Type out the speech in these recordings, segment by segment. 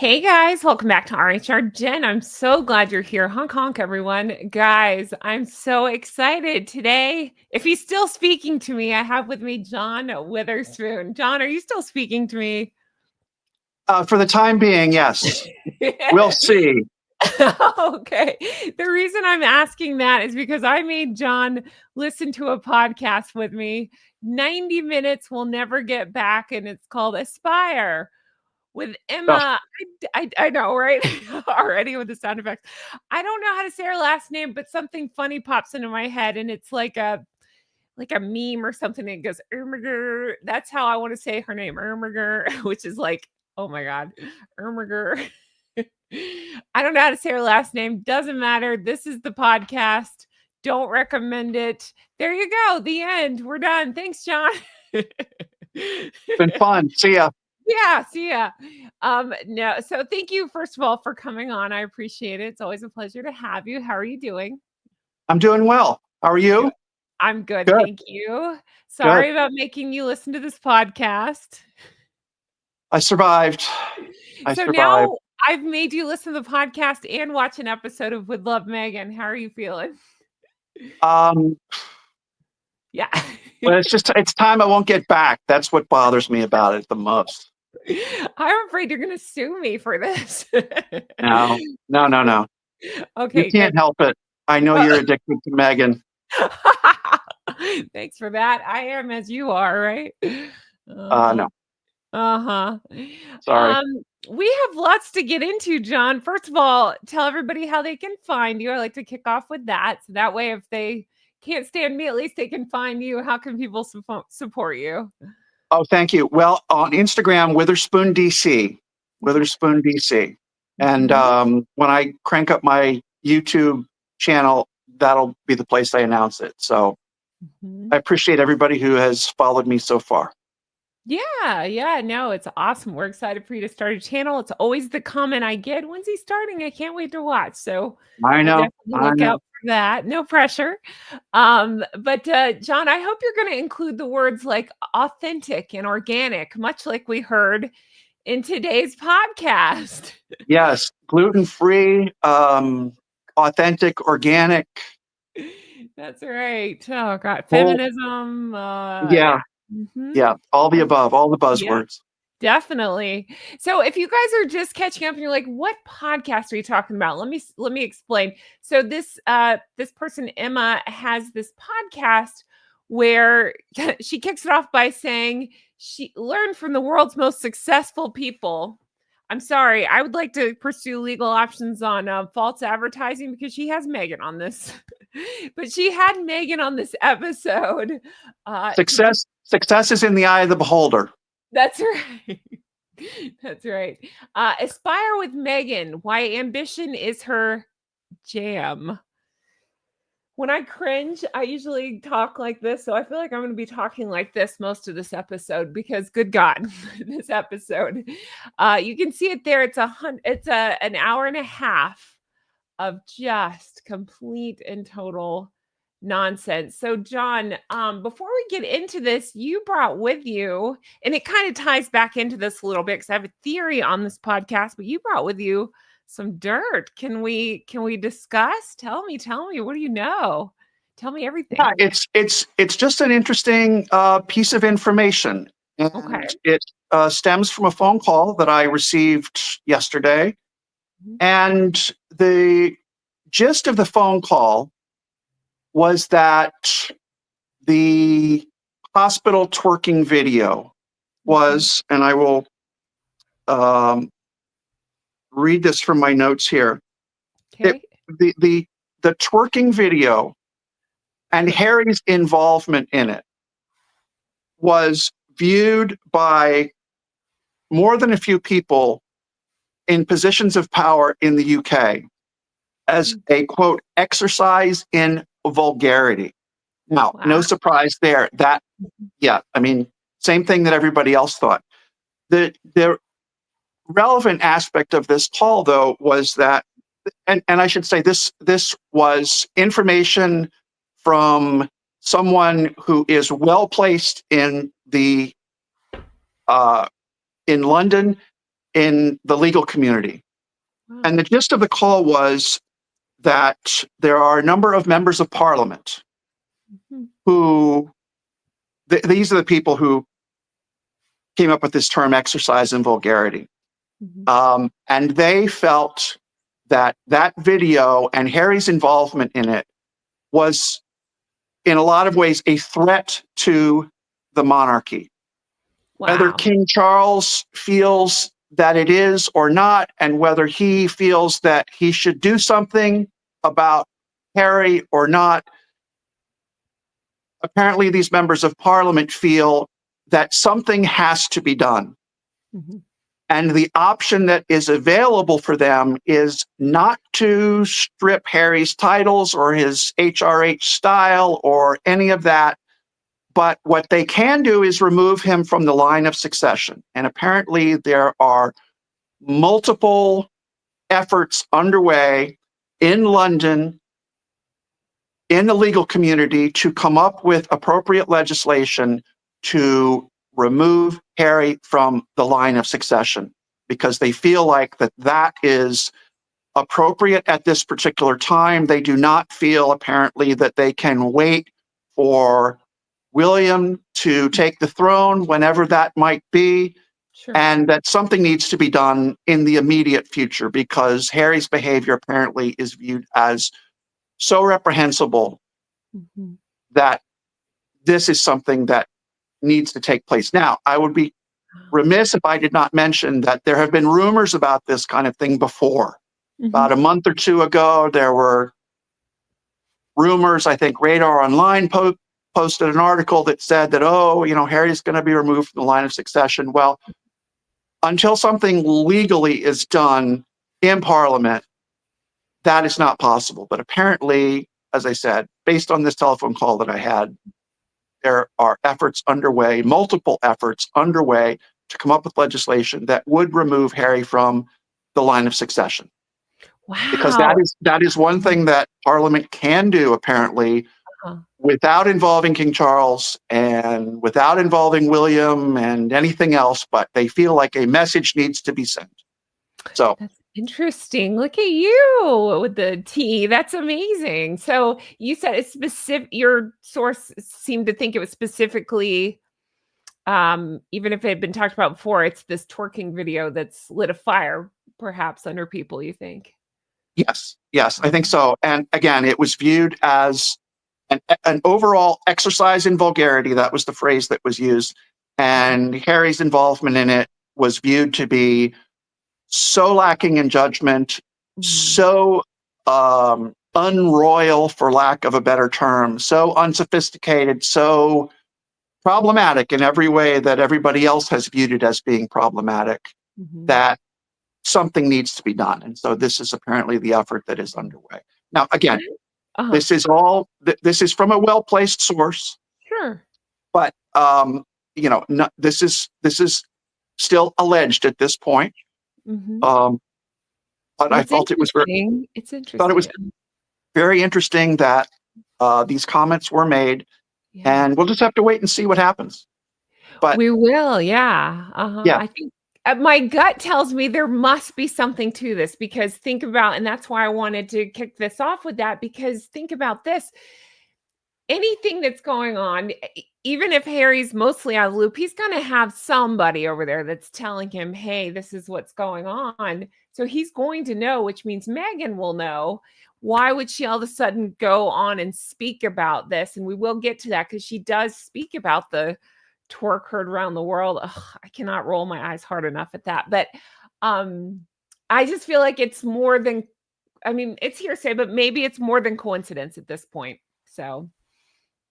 Hey guys, welcome back to RHR Jen. I'm so glad you're here. Honk honk, everyone. Guys, I'm so excited today. If he's still speaking to me, I have with me John Witherspoon. John, are you still speaking to me? For the time being, yes. We'll see. Okay. The reason I'm asking that is because I made John listen to a podcast with me. 90 minutes we'll never get back, and it's called Aspire with Oh, Emma. I know, right? Already with the sound effects. I don't know how to say her last name, but something funny pops into my head, and it's like a meme or something. It goes Ermiger. That's how I want to say her name, Ermiger, which is like, oh my god, Ermiger. I don't know how to say her last name. Doesn't matter. This is the podcast. Don't recommend it. There you go. The end. We're done. Thanks, John. been fun. See ya. Yeah, see ya. No, so thank you, first of all, for coming on. I appreciate it. It's always a pleasure to have you. How are you doing? I'm doing well. How are Good. you? I'm good, Good. thank you. Good. Sorry about making you listen to this podcast. I survived. I So survived. now I've made you listen to the podcast and watch an episode of With Love Meghan. How are you feeling? Um, Yeah. but it's time I won't get back. That's what bothers me about it the most. I'm afraid you're gonna sue me for this. No, no, no, no. You Okay, good. can't help it. I know you're addicted to Meghan. Thanks for that. I am as you are, right? Uh-huh. No, Uh-huh. sorry. We have lots to get into, John. First of all, tell everybody how they can find you. I like to kick off with that. So that way, if they can't stand me, at least they can find you. How can people support you? Oh, thank you. Well, on Instagram, Witherspoon DC, Witherspoon DC, and Mhm. when I crank up my YouTube channel, that'll be the place I announce it. So Mhm. I appreciate everybody who has followed me so far. Yeah, no, it's awesome. We're excited for you to start a channel. It's always the comment I get. When's he starting? I can't wait to watch. So I we'll know, definitely I look know. out for that. No pressure. But John, I hope you're going to include the words like authentic and organic, much like we heard in today's podcast. Yes, gluten-free, authentic, organic. That's right. Oh God, Whole, feminism. Yeah. yeah, Mhm. yeah, all the above, all the Yeah. buzzwords. Definitely. So if you guys are just catching up and you're like, what podcast are you talking about? Let me explain. So this person, Emma, has this podcast where she kicks it off by saying she learned from the world's most successful people. I'm sorry, I would like to pursue legal options on false advertising because she has Meghan on this. But she had Meghan on this episode to Success is in the eye of the beholder. That's right. That's right. Aspire with Meghan, why ambition is her jam. When I cringe, I usually talk like this. So I feel like I'm going to be talking like this most of this episode because good God, this episode, you can see it there. It's an hour and a half of just complete and total nonsense. So, John, before we get into this, you brought with you, and it kind of ties back into this a little bit because I have a theory on this podcast, but you brought with you some dirt. Can we discuss? Tell me, what do you know? Tell me Yeah, everything. it's just an interesting piece of information, Okay. and it stems from a phone call that I received yesterday. Mhm. And the gist of the phone call was that the hospital twerking video Mhm. was, and I will um, read this from my notes here. It, Okay. the the the twerking video and Harry's involvement in it was viewed by more than a few people in positions of power in the UK as a quote exercise in vulgarity. Now, no Wow. surprise there. That, yeah, I mean, same thing that everybody else thought. The relevant aspect of this call, though, was that, and I should say this was information from someone who is well placed in the in London in the legal community. Wow. And the gist of the call was that there are a number of members of parliament Mhm. who, these are the people who came up with this term exercise in vulgarity. Mhm. And they felt that that video and Harry's involvement in it was, in a lot of ways, a threat to the monarchy. Whether Wow. King Charles feels that it is or not, and whether he feels that he should do something about Harry or not, apparently these members of parliament feel that something has to be done. Mhm. And the option that is available for them is not to strip Harry's titles or his HRH style or any of that. But what they can do is remove him from the line of succession. And apparently there are multiple efforts underway in London, in the legal community, to come up with appropriate legislation to remove Harry from the line of succession, because they feel like that is appropriate at this particular time. They do not feel, apparently, that they can wait for William to take the throne, whenever that might be, Sure. and that something needs to be done in the immediate future, because Harry's behavior apparently is viewed as so reprehensible Mhm. that this is something that needs to take place. Now, I would be Wow. remiss if I did not mention that there have been rumors about this kind of thing before. About Mhm. a month or two ago, there were rumors. I think Radar Online posted an article that said that, oh, Harry's going to be removed from the line of succession. Well, until something legally is done in Parliament, that is not possible. But apparently, as I said, based on this telephone call that I had, there are efforts underway, multiple efforts underway, to come up with legislation that would remove Harry from the line of succession. Because Wow. that is one Mhm. thing that Parliament can do, apparently, Uh-huh. without involving King Charles and without involving William and anything else, but they feel like a message needs to be sent. So, That's interesting. Look at you with the tea. That's amazing. So you said it's specific. Your source seemed to think it was specifically, even if it had been talked about before, it's this twerking video that's lit a fire, perhaps under people. You think? yes, yes, I think Mhm. so. And again, it was viewed as an overall exercise in vulgarity. That was the phrase that was used. Mhm. And Harry's involvement in it was viewed to be so lacking in judgment, Mhm. so unroyal, for lack of a better term, so unsophisticated, so problematic in every way that everybody else has viewed it as being problematic, Mhm. that something needs to be done. And so this is apparently the effort that is underway. Now, Can again, I uh-huh. this is from a well-placed source, Sure. but no, this is still alleged at this point. Mhm. Um, but Well, I it's felt it was interesting. It's thought it interesting. was very interesting that these comments were made, Yeah. and we'll just have to wait and see what happens. But We will, yeah, uh-huh, yeah, I think my gut tells me there must be something to this because think about and that's why I wanted to kick this off with that because think about this, anything that's going on, even if Harry's mostly out of the loop, he's gonna have somebody over there that's telling him, "Hey, this is what's going on." So he's going to know, which means Meghan will know. Why would she all of a sudden go on and speak about this? And we will get to that because she does speak about the twerk heard around the world. Ugh, I cannot roll my eyes hard enough at that. But um, I just feel like it's more than, I mean, it's hearsay, but maybe it's more than coincidence at this point. So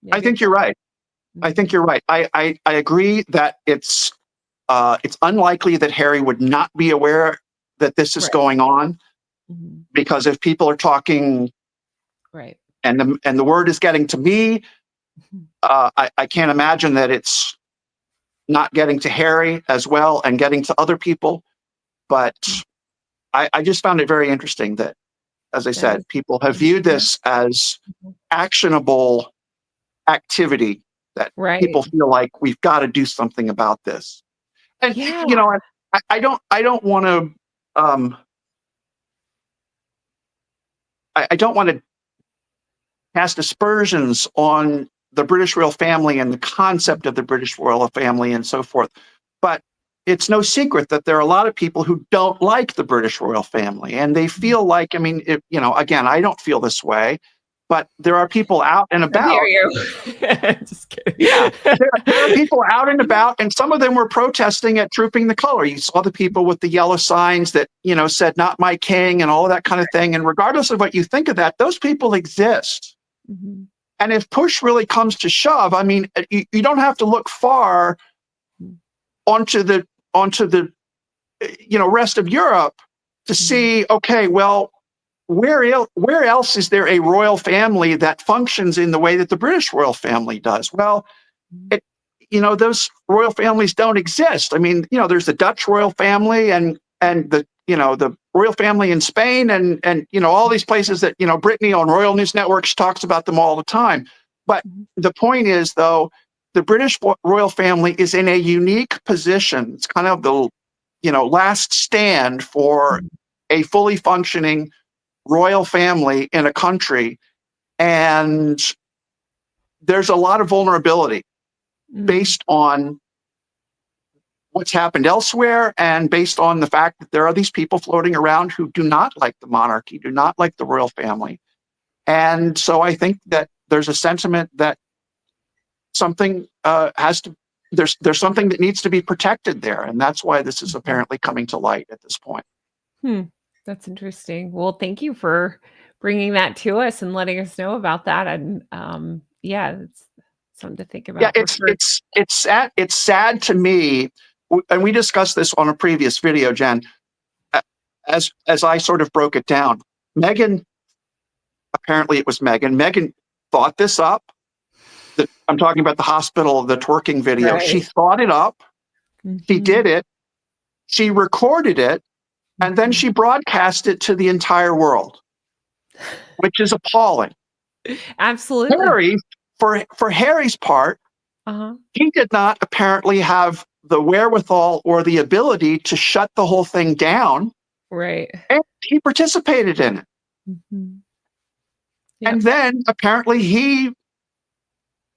I maybe think it's you're all. right. I think Mhm. you're right. I agree that it's unlikely that Harry would not be aware that this is Right. going on, Mhm. because if people are talking Right. and the word is getting to me, Mhm. I can't imagine that it's not getting to Harry as well and getting to other people. But Mm. I just found it very interesting that, as I That said, is people have interesting. viewed Yeah. this as Mhm. actionable activity, that Right. people feel like we've got to do something about this. And Yeah. I don't want to I don't want to cast aspersions on the British royal family and the concept of the British royal family and so forth. But it's no secret that there are a lot of people who don't like the British royal family, and they feel like, I mean, again, I don't feel this way, but there are people out and How dare about. you? Just kidding. Yeah, there are people out and about, and some of them were protesting at Trooping the Color. You saw the people with the yellow signs that, said "Not my king" and all of that kind of thing. And regardless of what you think of that, those people exist. Mhm. And if push really comes to shove, I mean, you don't have to look far onto the rest of Europe to see, okay, well, where else is there a royal family that functions in the way that the British royal family does? Well, it, those royal families don't exist. I mean, there's the Dutch royal family and the royal family in Spain and all these places that, Brittany on Royal News Network talks about them all the time. But the point is, though, the British royal family is in a unique position. It's kind of the, last stand for a fully functioning royal family in a country. And there's a lot of vulnerability based on what's happened elsewhere and based on the fact that there are these people floating around who do not like the monarchy, do not like the royal family. And so I think that there's a sentiment that something there's something that needs to be protected there. And that's why this is apparently coming to light at this point. That's interesting. Well, thank you for bringing that to us and letting us know about that. And yeah, it's something to think Yeah, about for sure. it's sad to me, and we discussed this on a previous video, Jen, as I sort of broke it down. Meghan, apparently it was Meghan. Meghan thought this up. I'm talking about the hospital, the twerking video. She Right. thought it up. She Mhm. did it. She recorded it, and then she broadcast it to the entire world, which is appalling. Absolutely. Harry, for Harry's part, Uh-huh. he did not apparently have the wherewithal or the ability to shut the whole thing down, Right. and he participated in it. Mhm. And Yep. then apparently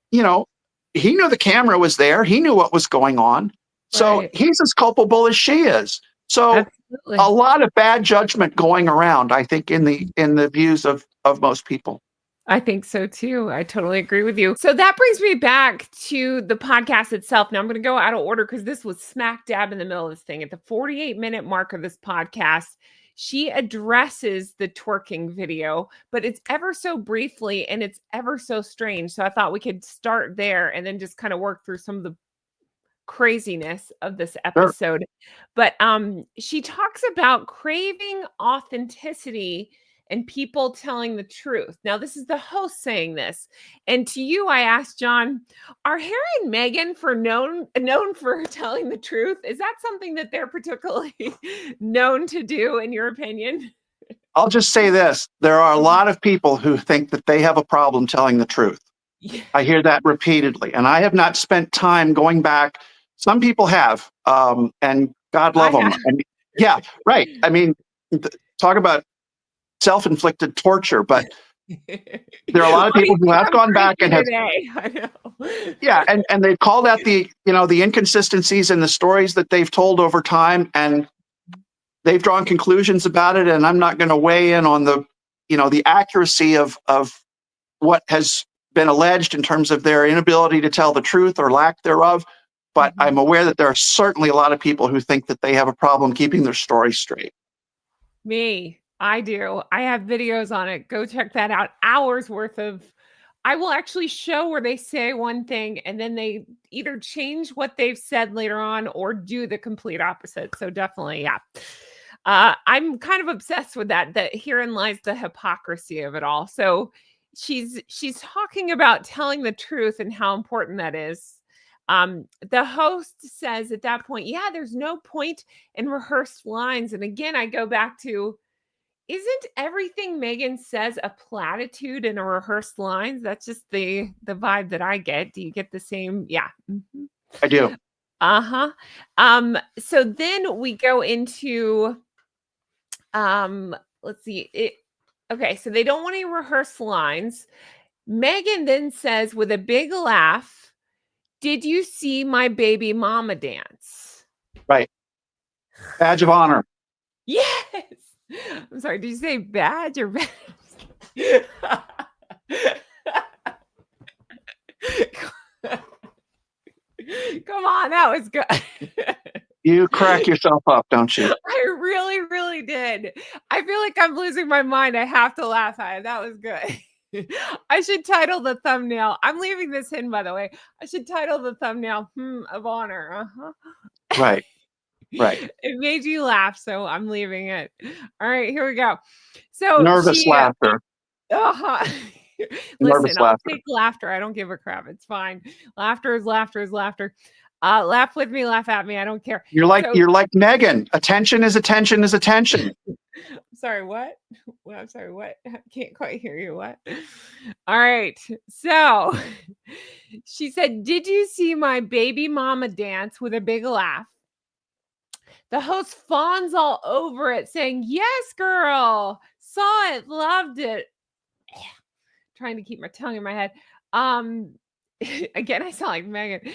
you know, he knew the camera was there. He knew what was going on. So Right. he's as culpable as she is. So a Absolutely. lot of bad judgment going around, I think, in the views of most people. I think so too. I totally agree with you. So that brings me back to the podcast itself. Now I'm going to go out of order because this was smack dab in the middle of this thing. At the 48-minute mark of this podcast, she addresses the twerking video, but it's ever so briefly and it's ever so strange. So I thought we could start there and then just kind of work through some of the craziness of this Sure. episode. But she talks about craving authenticity and people telling the truth. Now, this is the host saying this. And to you, I asked John, are Harry and Meghan known for telling the truth? Is that something that they're particularly known to do, in your opinion? I'll just say this. There are a lot of people who think that they have a problem telling the truth. Yeah, I hear that repeatedly, and I have not spent time going back. Some people have, and God love I them. And yeah, right. I mean, talk about self-inflicted torture, but there are a lot of Why do people you who think have I'm gone back and crazy have, today? I know. yeah, and they've called out the inconsistencies in the stories that they've told over time, and they've drawn conclusions about it. And I'm not going to weigh in on the accuracy of what has been alleged in terms of their inability to tell the truth or lack thereof. But I'm Mhm. aware that there are certainly a lot of people who think that they have a problem keeping their story straight. Me, I do. I have videos on it. Go check that out. Hours worth of I will actually show where they say one thing and then they either change what they've said later on or do the complete opposite. So definitely, yeah. I'm kind of obsessed with that. That herein lies the hypocrisy of it all. So she's talking about telling the truth and how important that is. The host says at that point, yeah, there's no point in rehearsed lines. And again, I go back to, isn't everything Meghan says a platitude in a rehearsed lines? That's just the vibe that I get. Do you get the same? Yeah. Mhm. I do. Uh-huh. So then we go into let's see. Okay, so they don't want any rehearsed lines. Meghan then says with a big laugh, "Did you see my baby mama dance?" Right. Badge of honor. Yes. I'm sorry, did you say badge or badge? Come on, that was good. You crack yourself up, don't you? I really, really did. I feel like I'm losing my mind. I have to laugh at it. That was good. I should title the thumbnail. I'm leaving this in, by the way. I should title the thumbnail of honor. Uh-huh. Right. Right. It made you laugh, so I'm leaving it. All right, here we go. So Nervous she laughter. uh-huh. Nervous Listen, I'll laughter. take laughter. I don't give a crap. It's fine. Laughter is laughter is laughter. Laugh with me, laugh at me. I don't care. You're like So Meghan. Attention is attention is attention. sorry, what? Well, I'm sorry, what? I can't quite hear you. What? All right. So she said, "Did you see my baby mama dance?" with a big laugh. The host fawns all over it, saying, "Yes, girl. Saw it, loved it." Trying to keep my tongue in my head. Again, I sound like Meghan.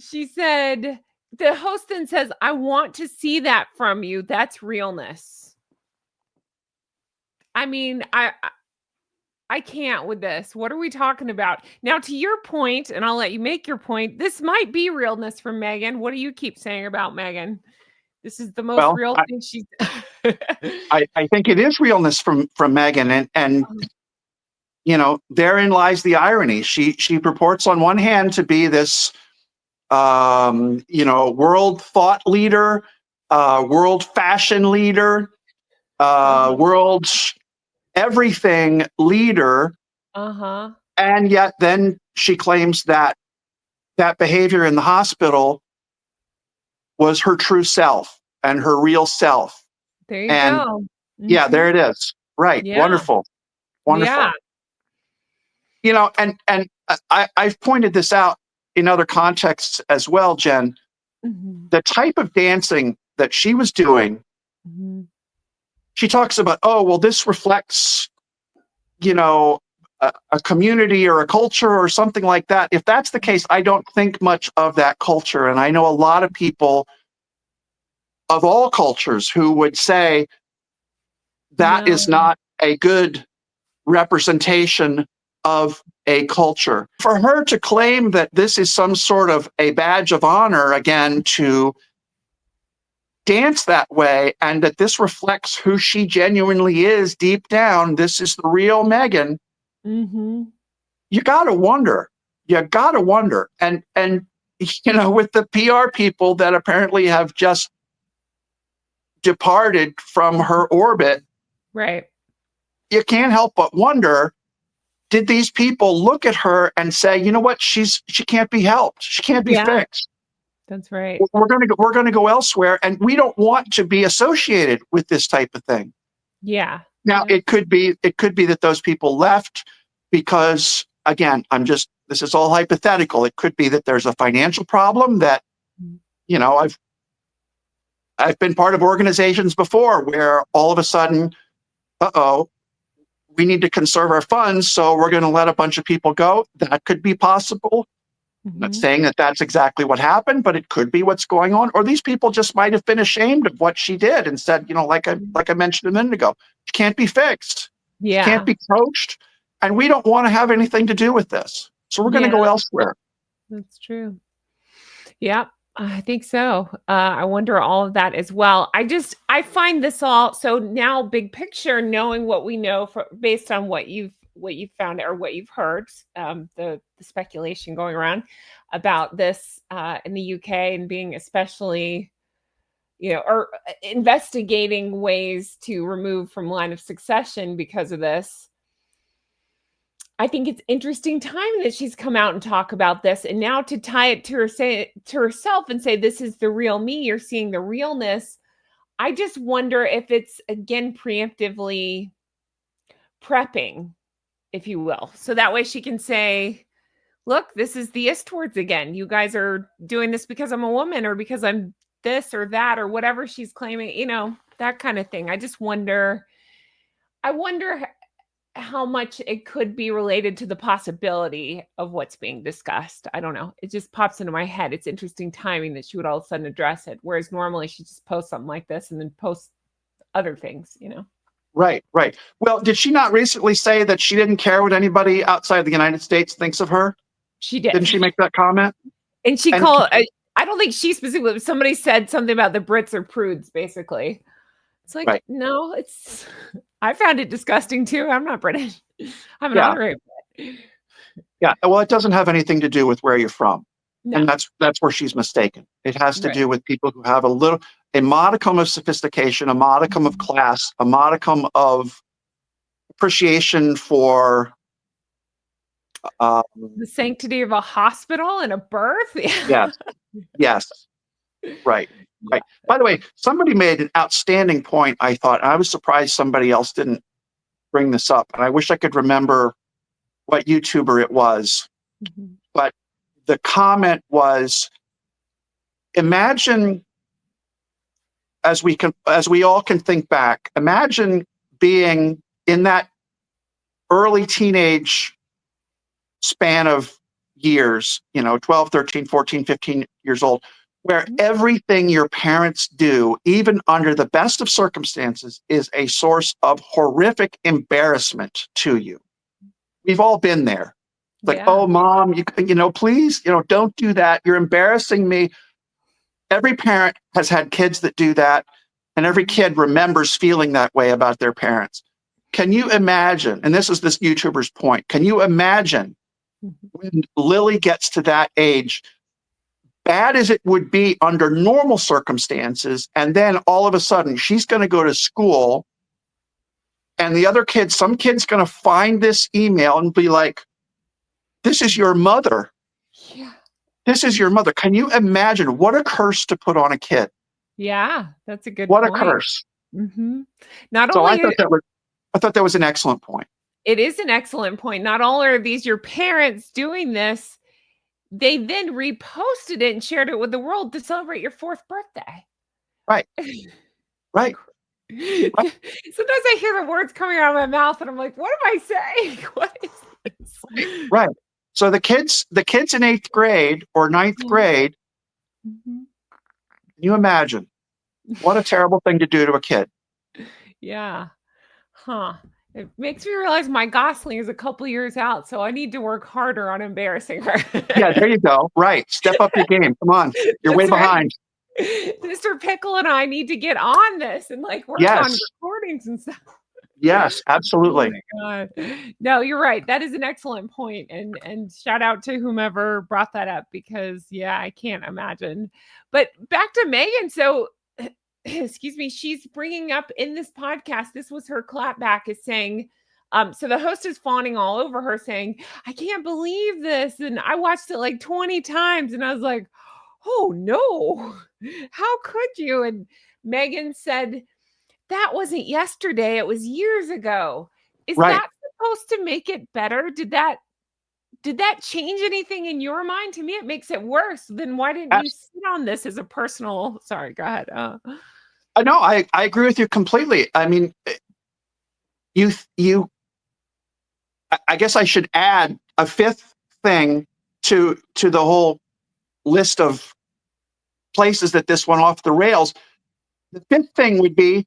She said, the host then says, "I want to see that from you. That's realness." I mean, I can't with this. What are we talking about? Now, to your point, and I'll let you make your point, this might be realness from Meghan. What do you keep saying about Meghan? This is the most Well, real thing she's I think it is realness from Meghan, and therein lies the irony. She purports on one hand to be this world thought leader, world fashion leader, uh-huh. world everything leader, Uh-huh. and yet then she claims that behavior in the hospital was her true self and her real self. There you And go. yeah, Mhm. there it is. Right. Yeah. Wonderful. Yeah. Wonderful. I've pointed this out in other contexts as well, Jen. Mhm. The type of dancing that she was doing, Mhm. she talks about, oh, well, this reflects, you know, a community or a culture or something like that. If that's the case, I don't think much of that culture. And I know a lot of people of all cultures who would say that is No. not a good representation of a culture. For her to claim that this is some sort of a badge of honor, again, to dance that way, and that this reflects who she genuinely is deep down, this is the real Meghan, Mhm. you got to wonder. You got to wonder. And with the PR people that apparently have just departed from her orbit, Right. you can't help but wonder, did these people look at her and say, you know what, she can't be helped, she can't be Yeah, fixed, that's right. we're going to go elsewhere, and we don't want to be associated with this type of thing. Yeah. Now Yeah. it could be that those people left because, again, this is all hypothetical. It could be that there's a financial problem that, Mm. I've been part of organizations before where all of a sudden, uh-oh, we need to conserve our funds, so we're going to let a bunch of people go. That could be possible. I'm not Mhm. saying that that's exactly what happened, but it could be what's going on. Or these people just might have been ashamed of what she did and said, like I mentioned a minute ago, she can't be fixed, she can't Yeah. be coached, and we don't want to have anything to do with this. So we're going to Yeah, go elsewhere. that's true. Yep, I think so. I wonder all of that as well. I find this all so now big picture, knowing what we know based on what you've found or what you've heard, the speculation going around about this in the UK and being especially or investigating ways to remove from line of succession because of this. I think it's interesting time that she's come out and talk about this, and now to tie it to herself and say this is the real me. You're seeing the realness. I just wonder if it's again preemptively prepping, if you will, so that way she can say, look, this is the Istwards again. You guys are doing this because I'm a woman or because I'm this or that or whatever she's claiming, that kind of thing. I wonder how much it could be related to the possibility of what's being discussed. I don't know. It just pops into my head. It's interesting timing that she would all of a sudden address it, whereas normally she just posts something like this and then posts other things. Right, right. Well, did she not recently say that she didn't care what anybody outside the United States thinks of her? She did. Didn't she make that comment? And she And called, I don't think she specifically, somebody said something about the Brits are prudes, basically. It's like, right. no, I found it disgusting too. I'm not British. I'm an Yeah. honorary. Yeah. Well, it doesn't have anything to do with where you're from. No. And that's where she's mistaken. It has to Right. do with people who have a modicum of sophistication, a modicum of class, a modicum of appreciation for The sanctity of a hospital and a birth. yes, yes, right, right. By the way, somebody made an outstanding point. I thought I was surprised somebody else didn't bring this up, and I wish I could remember what YouTuber it was. Mhm. But the comment was, imagine, as we all can think back, imagine being in that early teenage span of years, 12, 13, 14, 15 years old, where everything your parents do, even under the best of circumstances, is a source of horrific embarrassment to you. We've all been there. Like, Yeah. oh, mom, please, don't do that. You're embarrassing me. Every parent has had kids that do that, and every kid remembers feeling that way about their parents. Can you imagine, and this is this YouTuber's point, can you imagine when Lily gets to that age, bad as it would be under normal circumstances, and then all of a sudden she's going to go to school, and some kid's going to find this email and be like, this is your mother. Yeah. This is your mother. Can you imagine what a curse to put on a kid? Yeah, that's a good What point. a curse. Not So only I thought that was an excellent point. it is an excellent point. Not only are these your parents doing this, they then reposted it and shared it with the world to celebrate your 4th birthday. Right. Right. Sometimes I hear the words coming out of my mouth and I'm like, what am I saying? What is this? Right. So the kids in 8th grade or 9th grade, can you imagine what a terrible thing to do to a kid? Yeah. Huh. It makes me realize my Gosling is a couple years out, so I need to work harder on embarrassing her. Yeah, there you go. Right. Step up your game. Come on. You're way behind. Mr. Pickle and I need to get on this and work on recordings and stuff. Yes, absolutely. Oh my God. No, you're right. That is an excellent point. And shout out to whomever brought that up because I can't imagine. But back to Meghan. So excuse me, she's bringing up in this podcast, this was her clapback, is saying, so the host is fawning all over her saying, I can't believe this. And I watched it like 20 times and I was like, oh no, how could you? And Meghan said, that wasn't yesterday. It was years ago. Is that supposed to make it better? Did that change anything in your mind? To me, it makes it worse. Then why didn't you sit on this as a personal? Sorry, go ahead. No, I agree with you completely. I mean, I guess I should add a 5th thing to the whole list of places that this went off the rails. The 5th thing would be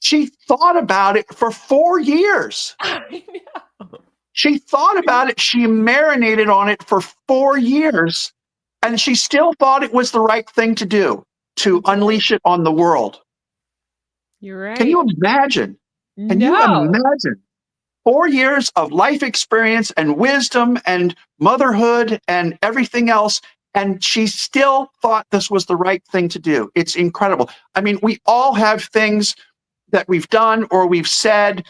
she thought about it for 4 years. I know. She thought about it. She marinated on it for 4 years, and she still thought it was the right thing to do, to unleash it on the world. You're right. Can you imagine? Can you imagine 4 years of life experience and wisdom and motherhood and everything else, and she still thought this was the right thing to do? It's incredible. I mean, we all have things that we've done or we've said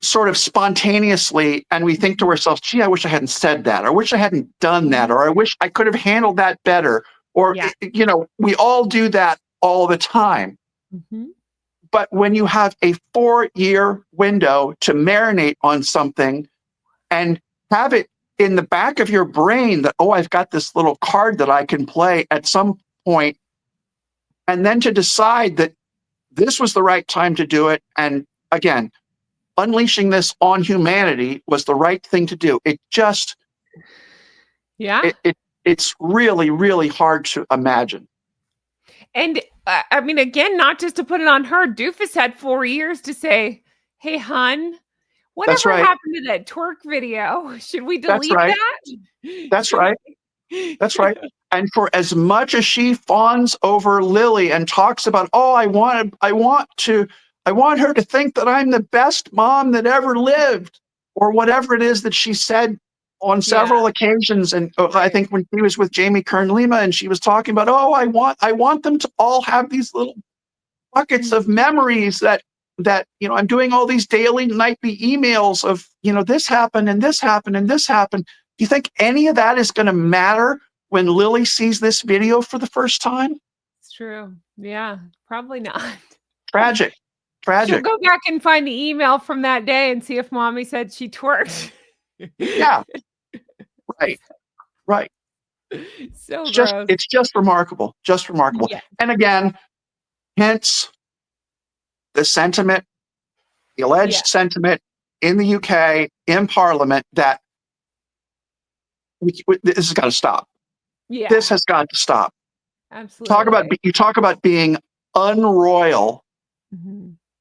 sort of spontaneously, and we think to ourselves, gee, I wish I hadn't said that, or I wish I hadn't done that, or I wish I could have handled that better. Or, we all do that all the time. But when you have a 4-year window to marinate on something and have it in the back of your brain that, oh, I've got this little card that I can play at some point, and then to decide that this was the right time to do it. And again, unleashing this on humanity was the right thing to do. It just, Yeah. it's really, really hard to imagine. And I mean, again, not just to put it on her, Doofus had 4 years to say, hey, hun, That's whatever right. happened to that twerk video? Should we That's delete right. that? That's right. That's right. And for as much as she fawns over Lily and talks about, oh, I want her to think that I'm the best mom that ever lived, or whatever it is that she said on several occasions. And I think when she was with Jamie Kern Lima and she was talking about, oh, I want them to all have these little buckets of memories that I'm doing all these daily nightly emails of, this happened and this happened and this happened. Do you think any of that is going to matter when Lily sees this video for the first time? It's true. Yeah, probably not. Tragic. She'll go back and find the email from that day and see if mommy said she twerked. Yeah. Right. So gross. It's just remarkable. Just remarkable. Yeah. And again, hence the sentiment, the alleged sentiment in the UK, in Parliament, that this has got to stop. Yeah. This has got to stop. Absolutely. You talk about being unroyal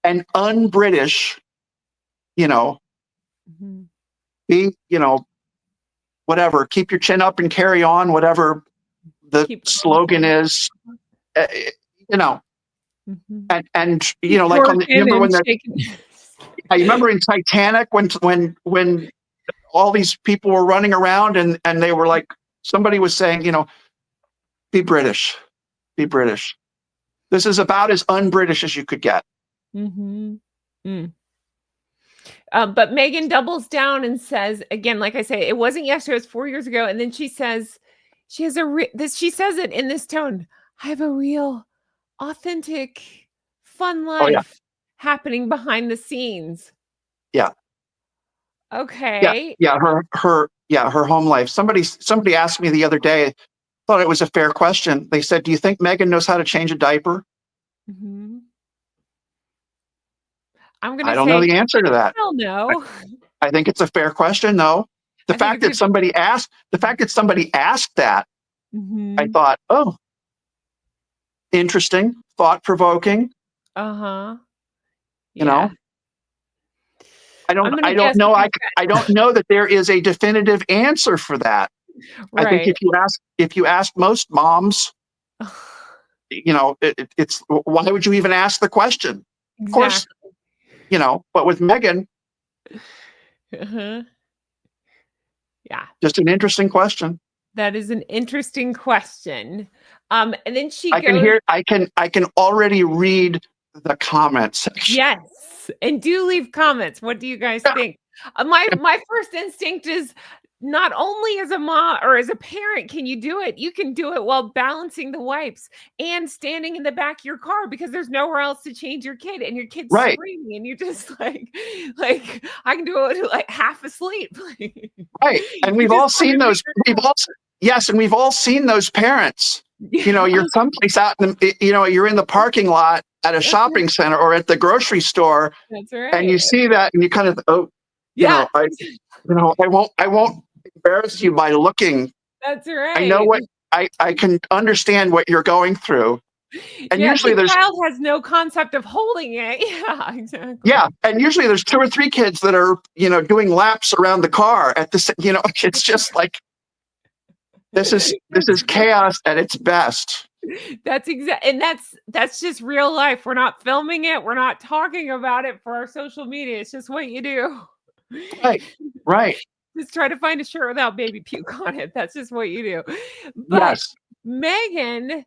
and un-British, be, whatever, keep your chin up and carry on, whatever the slogan is, and like, I remember in Titanic when all these people were running around and they were like, somebody was saying, be British. This is about as un-British as you could get. But Meghan doubles down and says, again, like I say, it wasn't yesterday, it was 4 years ago. And then she says, she says it in this tone: I have a real, authentic, fun life happening behind the scenes. Yeah. Okay. Yeah. Her home life. Somebody asked me the other day, thought it was a fair question. They said, do you think Meghan knows how to change a diaper? I don't know the answer to that. Hell no. I think it's a fair question, though. The fact that somebody asked that, I thought, oh, interesting, thought-provoking. Yeah. I don't know. I don't know that there is a definitive answer for that. Right. I think if you ask most moms, it's why would you even ask the question? Of course, but with Meghan, just an interesting question. That is an interesting question. And then I can already read the comment section. Yes, and do leave comments. What do you guys think? My first instinct is, not only as a mom or as a parent can you do it, you can do it while balancing the wipes and standing in the back of your car because there's nowhere else to change your kid and your kid's screaming and you're just like I can do it like half asleep. Right. And we've all seen those. And we've all seen those parents. You're someplace out in you're in the parking lot at a shopping center or at the grocery store. That's right. And you see that and you kind of, I won't embarrass you by looking. That's right. I know I can understand what you're going through. And usually the child has no concept of holding it. Yeah, exactly. Yeah. And usually there's 2 or 3 kids that are, doing laps around the car at the, it's just like, this is chaos at its best. That's and that's just real life. We're not filming it. We're not talking about it for our social media. It's just what you do. Right. Just try to find a shirt without baby puke on it. That's just what you do. But Meghan,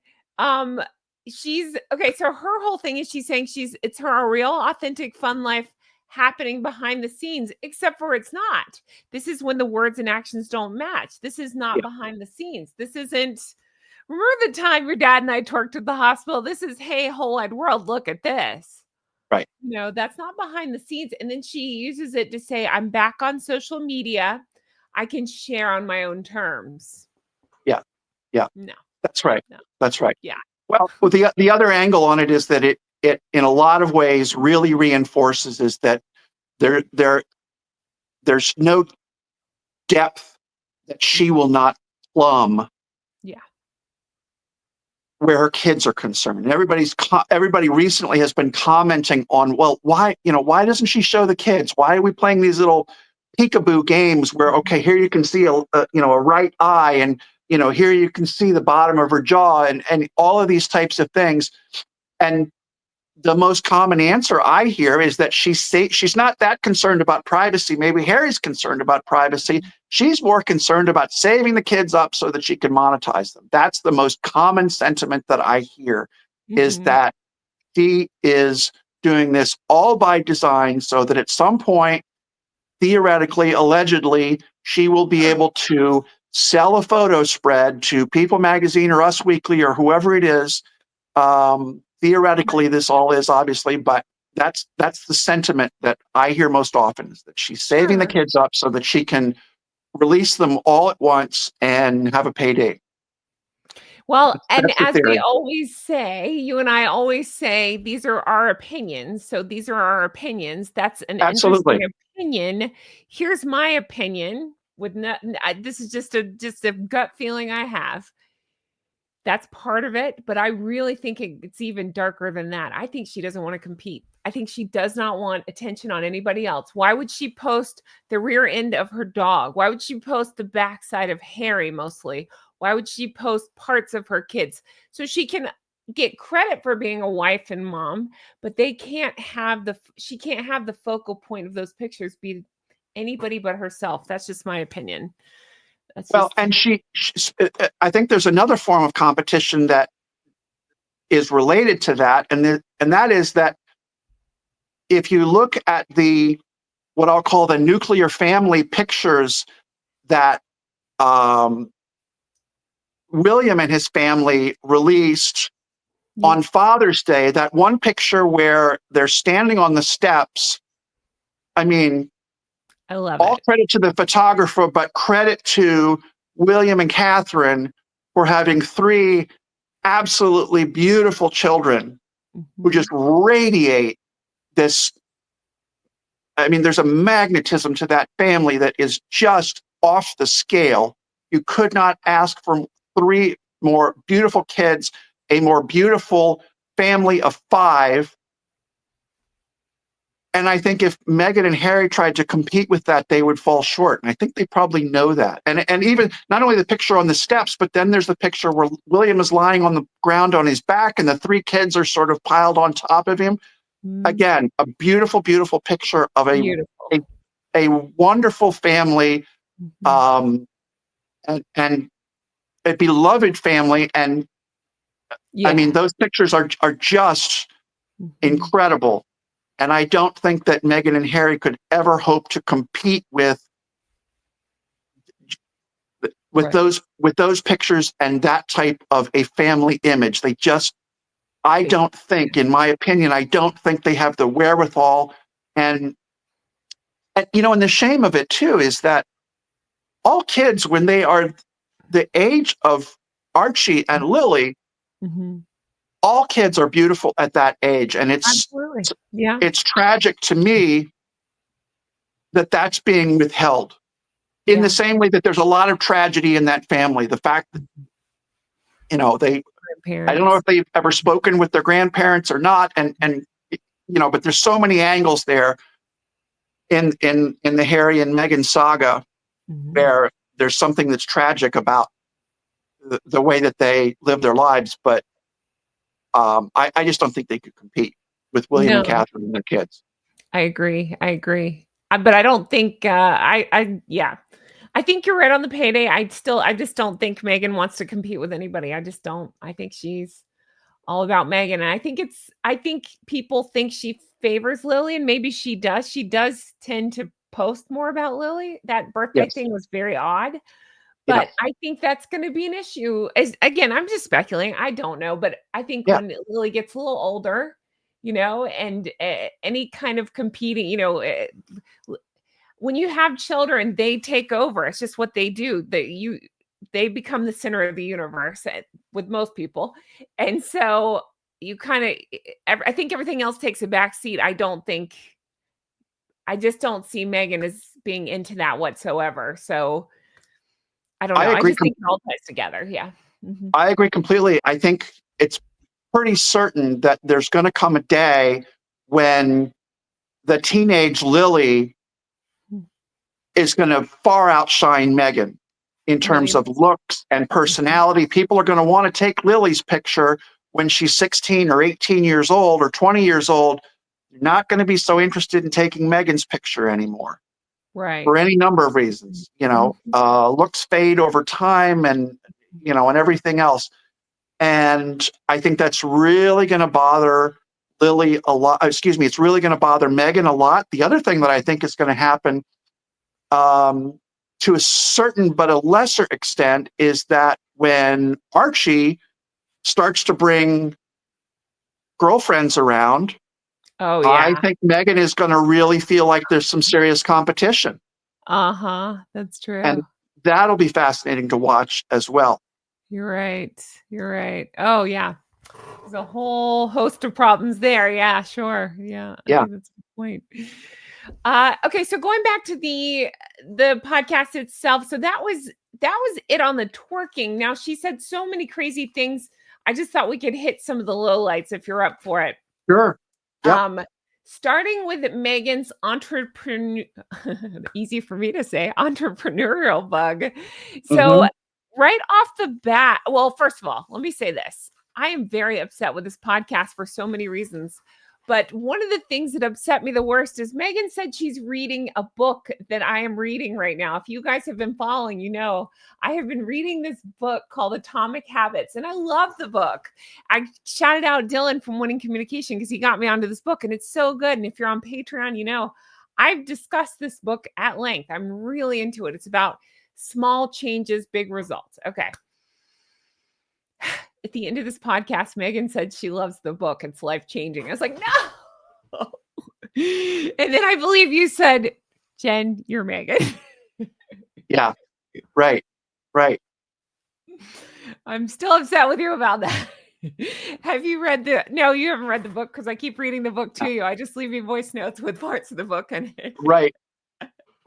she's okay. So her whole thing is she's saying it's her real, authentic, fun life happening behind the scenes, except for it's not. This is when the words and actions don't match. This is not behind the scenes. This isn't. Remember the time your dad and I twerked at the hospital? This is, hey, whole wide world, look at this. Right. That's not behind the scenes. And then she uses it to say, I'm back on social media. I can share on my own terms. Yeah. Yeah. No, That's right. no. That's right. Yeah. Well, the other angle on it is that it in a lot of ways really reinforces is that there there there's no depth that she will not plumb Yeah. where her kids are concerned. And everybody recently has been commenting on, well, why doesn't she show the kids? Why are we playing these little peekaboo games where, okay, here you can see a right eye, and here you can see the bottom of her jaw, and all of these types of things. And the most common answer I hear is that she's not that concerned about privacy. Maybe Harry's concerned about privacy. She's more concerned about saving the kids up so that she can monetize them. That's the most common sentiment that I hear, is Mhm. that she is doing this all by design so that at some point, theoretically, allegedly, she will be able to sell a photo spread to People Magazine or Us Weekly or whoever it is. Theoretically, this all is obviously, but that's the sentiment that I hear most often, is that she's saving the Sure. kids up so that she can release them all at once and have a payday. Well, and That's the as we theory. always say, you and I always say, these are our opinions. So these are our opinions. That's an interesting Absolutely. opinion. Here's my opinion. With not, this is just a gut feeling I have. That's part of it, but I really think it's even darker than that. I think she doesn't want to compete. I think she does not want attention on anybody else. Why would she post the rear end of her dog? Why would she post the backside of Harry mostly? Why would she post parts of her kids? So she can get credit for being a wife and mom, but she can't have the focal point of those pictures be anybody but herself. That's just my opinion. That's Well, just and I think there's another form of competition that is related to that, and that is that if you look at the what I'll call the nuclear family pictures that um, William and his family released yeah, on Father's Day, that one picture where they're standing on the steps. I mean, I love all it. credit to the photographer, but credit to William and Catherine for having three absolutely beautiful children who just Mhm. radiate this. I mean, there's a magnetism to that family that is just off the scale. You could not ask for three more beautiful kids, a more beautiful family of five. And I think if Meghan and Harry tried to compete with that, they would fall short. And I think they probably know that. And even not only the picture on the steps, but then there's the picture where William is lying on the ground on his back and the three kids are sort of piled on top of him. Mm, Again, a beautiful, beautiful picture of a, beautiful. a wonderful family, Mhm. um, and a beloved family. And I mean, Yeah. those pictures are just Mhm. incredible. And I don't think that Meghan and Harry could ever hope to compete Right. with those pictures and that type of a family image. They just, I They don't think, in my opinion, I don't think they have the wherewithal. And, and the shame of it too is that all kids, when they are the age of Archie and Lily, Mhm. all kids are beautiful at that age. And Absolutely. Yeah. it's tragic to me that that's being withheld, in the Yeah. same way that there's a lot of tragedy in that family. The fact that, Mhm. they, I don't know Grandparents. if they've ever spoken with their grandparents or not. But there's so many angles there in the Harry and Meghan saga Mhm. where there's something that's tragic about the way that they live their lives. But I just don't think they could compete with William and No, Catherine and their kids. I agree. I agree. But I don't think, yeah. I think you're right on the payday. I just don't think Megan wants to compete with anybody. I just don't. I think she's all about Megan. And I think people think she favors Lily, and maybe she does. She does tend to post more about Lily. That birthday Yes. thing was very odd. Yeah. But I think that's gonna be an issue. As again, I'm just speculating. I don't know, but I think Yeah. when Lily gets a little older, and any kind of competing, when you have children, they take over. It's just what they do. They become the center of the universe with most people. And so you kind of, I think everything else takes a back seat. I just don't see Meghan as being into that whatsoever. So I don't know. I just think it all ties together. Yeah. Mm-hmm. I agree completely. I think it's pretty certain that there's going to come a day when the teenage Lily is going to far outshine Meghan in terms of looks and personality. People are going to want to take Lily's picture when she's 16 or 18 years old or 20 years old. You're not going to be so interested in taking Meghan's picture anymore. Right. For any number of reasons, looks fade over time and everything else. And I think that's really going to bother Lily a lot. Excuse me. It's really going to bother Meghan a lot. The other thing that I think is going to happen to a certain but a lesser extent is that when Archie starts to bring girlfriends around, I think Meghan is going to really feel like there's some serious competition. That's true. And that'll be fascinating to watch as well. You're right. Oh, yeah. There's a whole host of problems there. Yeah, sure. Yeah. I think that's a good point. Okay, so going back to the podcast itself. So that was it on the twerking. Now, she said so many crazy things. I just thought we could hit some of the lowlights if you're up for it. Sure. Yep. Starting with Meghan's easy for me to say, entrepreneurial bug. So right off the bat, well, first of all, let me say this. I am very upset with this podcast for so many reasons. But one of the things that upset me the worst is Meghan said she's reading a book that I am reading right now. If you guys have been following, I have been reading this book called Atomic Habits, and I love the book. I shouted out Dylan from Winning Communication because he got me onto this book, and it's so good. And if you're on Patreon, I've discussed this book at length. I'm really into it. It's about small changes, big results. Okay. At the end of this podcast, Meghan said she loves the book. It's life-changing. I was like, no. And then I believe you said, Jen, you're Meghan. Yeah. Right. I'm still upset with you about that. Have you read no, you haven't read the book because I keep reading the book to you. I just leave you voice notes with parts of the book in it.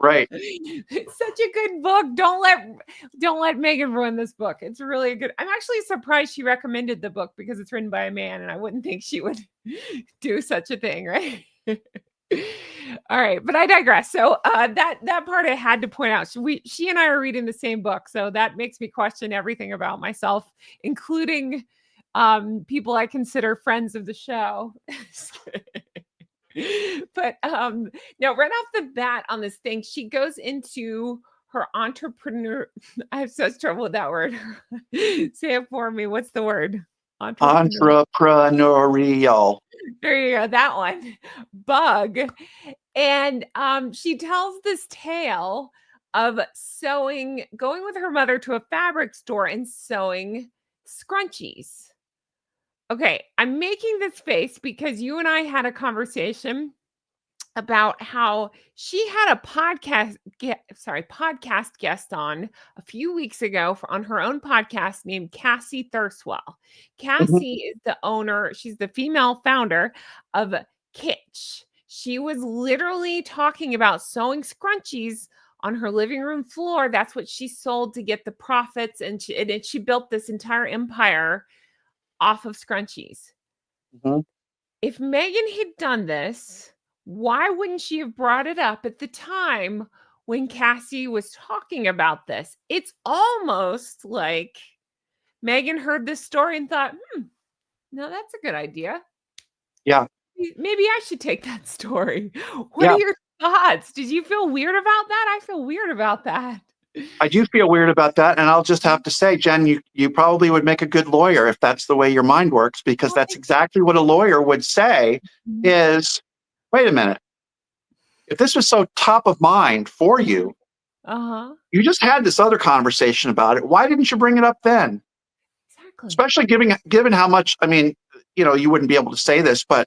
Right. It's such a good book. Don't let Meghan ruin this book. It's really good. I'm actually surprised she recommended the book because it's written by a man, and I wouldn't think she would do such a thing, right? All right, but I digress. So that part I had to point out. She and I are reading the same book, so that makes me question everything about myself, including people I consider friends of the show. But now right off the bat on this thing, she goes into her entrepreneur. I have such trouble with that word. Say it for me. What's the word? Entrepreneurial. There you go. That one. Bug. And she tells this tale of going with her mother to a fabric store and sewing scrunchies. Okay, I'm making this face because you and I had a conversation about how she had a podcast guest on a few weeks ago on her own podcast named Cassie Thurswell. Cassie is the owner, she's the female founder of Kitsch. She was literally talking about sewing scrunchies on her living room floor. That's what she sold to get the profits, and she built this entire empire off of scrunchies. If Meghan had done this, why wouldn't she have brought it up at the time when Cassie was talking about this? It's almost like Meghan heard this story and thought, no, that's a good idea. Yeah. Maybe I should take that story. What are your thoughts? Did you feel weird about that? I feel weird about that. I do feel weird about that. And I'll just have to say, Jen, you probably would make a good lawyer if that's the way your mind works, because that's exactly what a lawyer would say is, wait a minute. If this was so top of mind for you, you just had this other conversation about it. Why didn't you bring it up then? Exactly. Especially given how much, I mean, you wouldn't be able to say this, but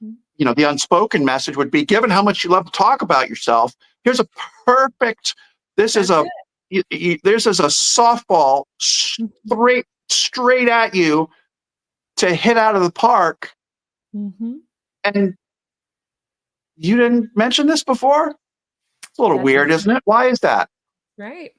the unspoken message would be, given how much you love to talk about yourself, here's a perfect, this is That's a, this is a softball it. straight at you to hit out of the park. Mhm. And you didn't mention this before? It's a little That's weird, isn't it? Why is that? right.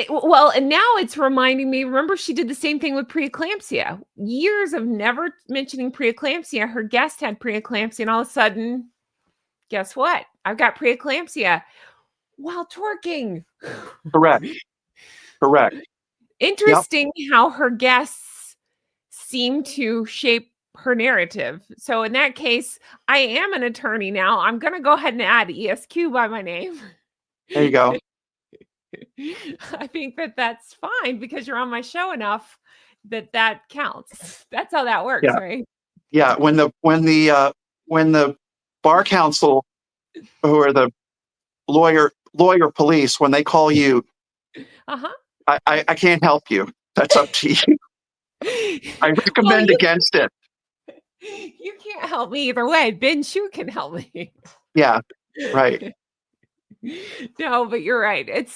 Well, and now it's reminding me, remember she did the same thing with preeclampsia. Years of never mentioning preeclampsia. Her guest had preeclampsia, and all of a sudden, guess what? I've got preeclampsia while twerking. Correct. Correct. Yep. Interesting how her guests seem to shape her narrative. So in that case, I am an attorney now. I'm going to go ahead and add ESQ by my name. There you go. I think that that's fine because you're on my show enough that that counts. That's how that works, Yeah. right? Yeah. When the bar council, who are the lawyer police, when they call you, Uh-huh. I can't help you. That's up to you. I Well, recommend against it. you can't help me either way. Ben Shu can help me. Yeah. Right. No, but you're right. It's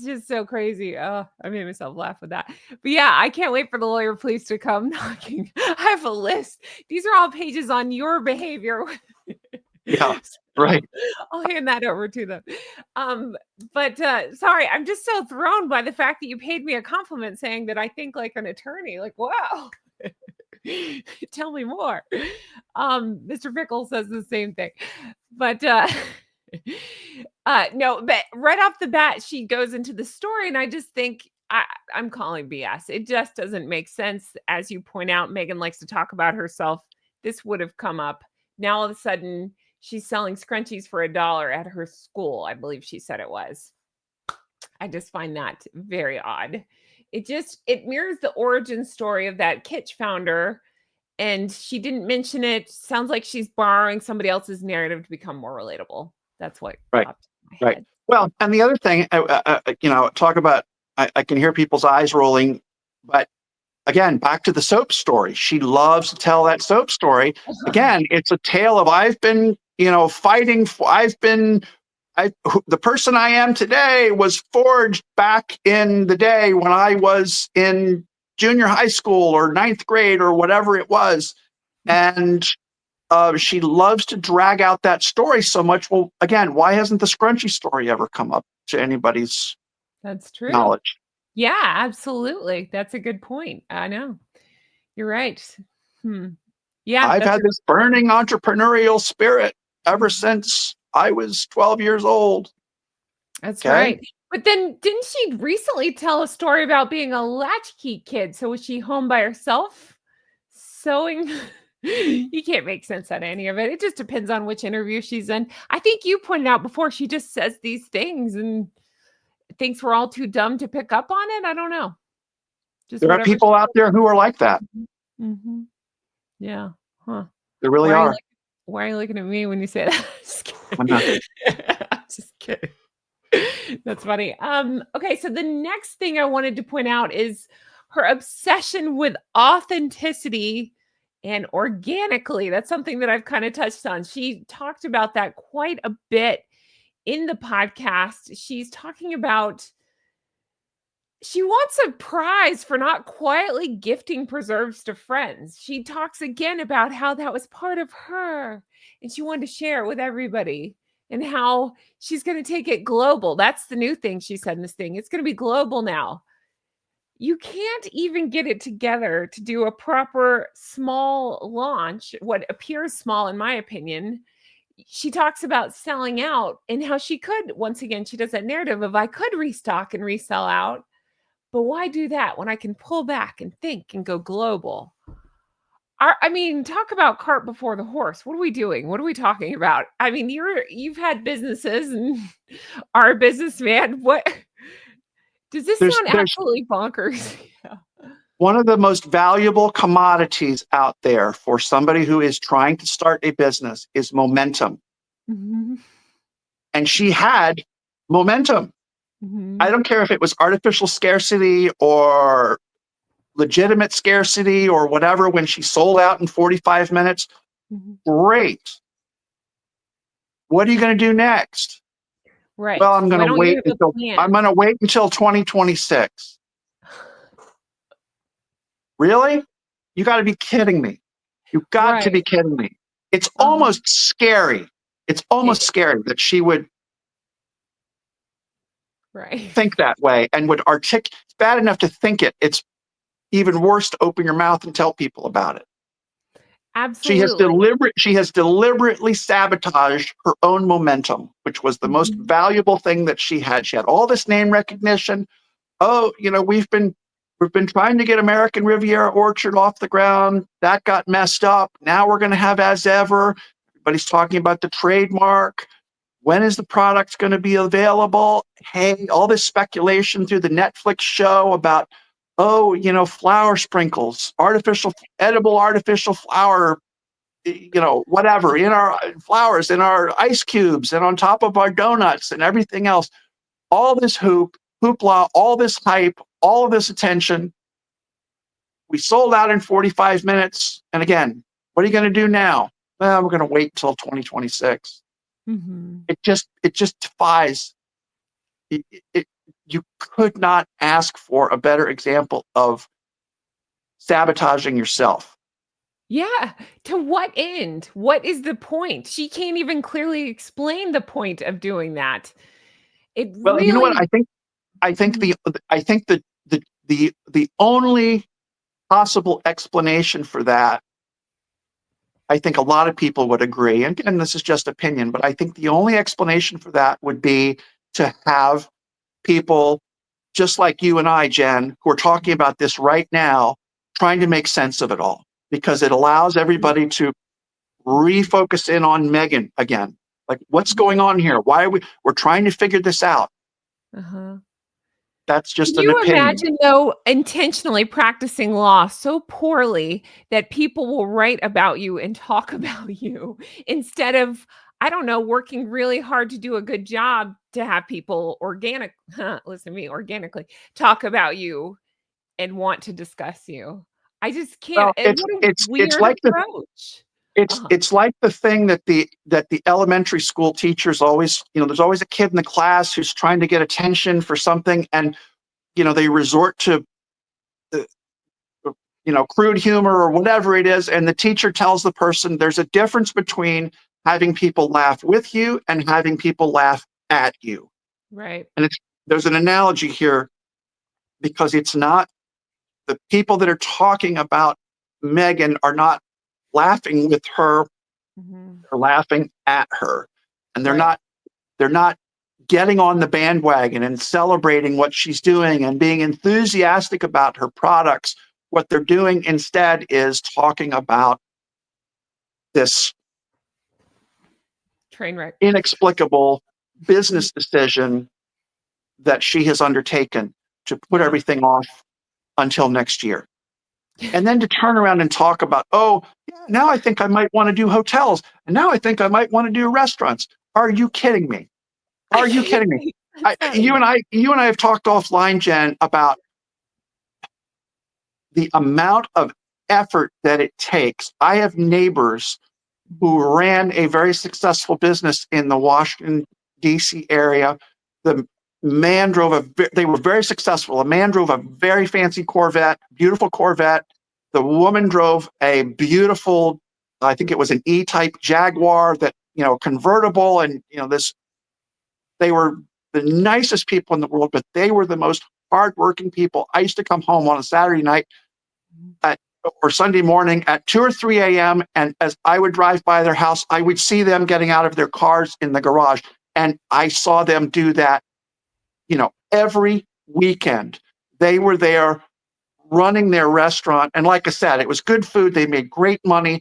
just so crazy. Oh, I made myself laugh with that. But yeah, I can't wait for the lawyer police to come knocking. I have a list. These are all pages on your behavior. Yeah. Right. I'll hand that over to them. But sorry, I'm just so thrown by the fact that you paid me a compliment saying that I think like an attorney. Like, wow. Tell me more. Mr. Pickle says the same thing. But no, but right off the bat, she goes into the story, and I just think I'm calling BS. It just doesn't make sense. As you point out, Meghan likes to talk about herself. This would have come up. Now all of a sudden, she's selling scrunchies for $1 at her school. I believe she said it was. I just find that very odd. It mirrors the origin story of that Kitsch founder, and she didn't mention it. Sounds like she's borrowing somebody else's narrative to become more relatable. That's what Right. popped in my Right. head. Well, and the other thing, talk about, I can hear people's eyes rolling, but again, back to the soap story. She loves to tell that soap story. Again, it's a tale of I've been, fighting for, the person I am today was forged back in the day when I was in junior high school or ninth grade or whatever it was. And she loves to drag out that story so much. Well, again, why hasn't the Scrunchie story ever come up to anybody's That's true. knowledge? Yeah, absolutely. That's a good point. I know. You're right. Yeah, I've had this burning entrepreneurial spirit ever since I was 12 years old. That's Okay. right. But then didn't she recently tell a story about being a latchkey kid? So was she home by herself sewing? You can't make sense out of any of it. It just depends on which interview she's in. I think you pointed out before she just says these things and thinks we're all too dumb to pick up on it. I don't know. Just There are whatever. people out there who are like that. Mm-hmm. Yeah. Huh. There really are. Why are you looking at me when you say that? Just I'm not. kidding. I'm just kidding. That's funny. Okay, so the next thing I wanted to point out is her obsession with authenticity and organically. That's something that I've kind of touched on. She talked about that quite a bit in the podcast. She's talking about she wants a prize for not quietly gifting preserves to friends. She talks again about how that was part of her and she wanted to share it with everybody and how she's going to take it global. That's the new thing she said in this thing. It's going to be global now. You can't even get it together to do a proper small launch, what appears small in my opinion. She talks about selling out and how she could, once again, she does that narrative of I could restock and resell out. But why do that when I can pull back and think and go global? I mean, talk about cart before the horse. What are we doing? What are we talking about? I mean, you've had businesses and are a businessman. What does this sound absolutely bonkers? Yeah. One of the most valuable commodities out there for somebody who is trying to start a business is momentum. Mm-hmm. And she had momentum. Mm-hmm. I don't care if it was artificial scarcity or legitimate scarcity or whatever. When she sold out in 45 minutes, great. What are you going to do next? Well, Right. Why don't you have a I'm plan? gonna wait until 2026. Really? You gotta be kidding me. You've got to be Right. kidding me. It's Uh-huh. almost scary. It's It almost scary that she would right. think that way and would it's bad enough to think it. It's even worse to open your mouth and tell people about it. Absolutely. She has deliberately sabotaged her own momentum, which was the most Mhm. valuable thing that she had. She had all this name recognition. Oh, we've been trying to get American Riviera Orchard off the ground. That got messed up. Now we're going to have As Ever. Everybody's talking about the trademark. When is the product going to be available? Hey, all this speculation through the Netflix show about, oh, flower sprinkles, edible artificial flower, whatever, in our flowers, in our ice cubes, and on top of our donuts and everything else. All this hoopla, all this hype, all of this attention. We sold out in 45 minutes. And again, what are you going to do now? Well, we're going to wait until 2026. Mhm. It just defies it. You could not ask for a better example of sabotaging yourself. Yeah. To what end? What is the point? She can't even clearly explain the point of doing that. It Well, you know what? really I think Mhm. the only possible explanation for that, I think a lot of people would agree, and this is just opinion, but I think the only explanation for that would be to have people just like you and I, Jen, who are talking about this right now, trying to make sense of it all, because it allows everybody to refocus in on Meghan again. Like, what's going on here? Why are we're trying to figure this out? Uh-huh. That's Can just an you opinion. imagine, though, intentionally practicing law so poorly that people will write about you and talk about you instead of, I don't know, working really hard to do a good job to have people listen to me, organically talk about you and want to discuss you? I just can't. Well, And it's what a it's it's weird like the approach. it's Uh-huh. it's like the thing that the elementary school teachers always, there's always a kid in the class who's trying to get attention for something, and they resort to uh, crude humor or whatever it is, and the teacher tells the person there's a difference between having people laugh with you and having people laugh at you. Right. And there's an analogy here, because it's not the people that are talking about Meghan are not laughing with her, Mhm. they're laughing at her. And Right. they're not getting on the bandwagon and celebrating what she's doing and being enthusiastic about her products. What they're doing instead is talking about this Train wreck. inexplicable business decision that she has undertaken to put Yeah. everything off until next year. And then to turn around and talk about, oh, yeah, now I think I might want to do hotels. And now I think I might want to do restaurants. Are you kidding me? Are you kidding me? That's not You and I have talked offline, Jen, about the amount of effort that it takes. I have neighbors who Mhm. ran a very successful business in the Washington, D.C. area. The man drove they were very successful. A man drove a very fancy Corvette, beautiful Corvette. The woman drove a beautiful, I think it was an E-type Jaguar, that, convertible. And, they were the nicest people in the world, but they were the most hardworking people. I used to come home on a Saturday night at or Sunday morning at 2 or 3 a.m. And as I would drive by their house, I would see them getting out of their cars in the garage. And I saw them do that, every weekend. They were there running their restaurant. And like I said, it was good food. They made great money.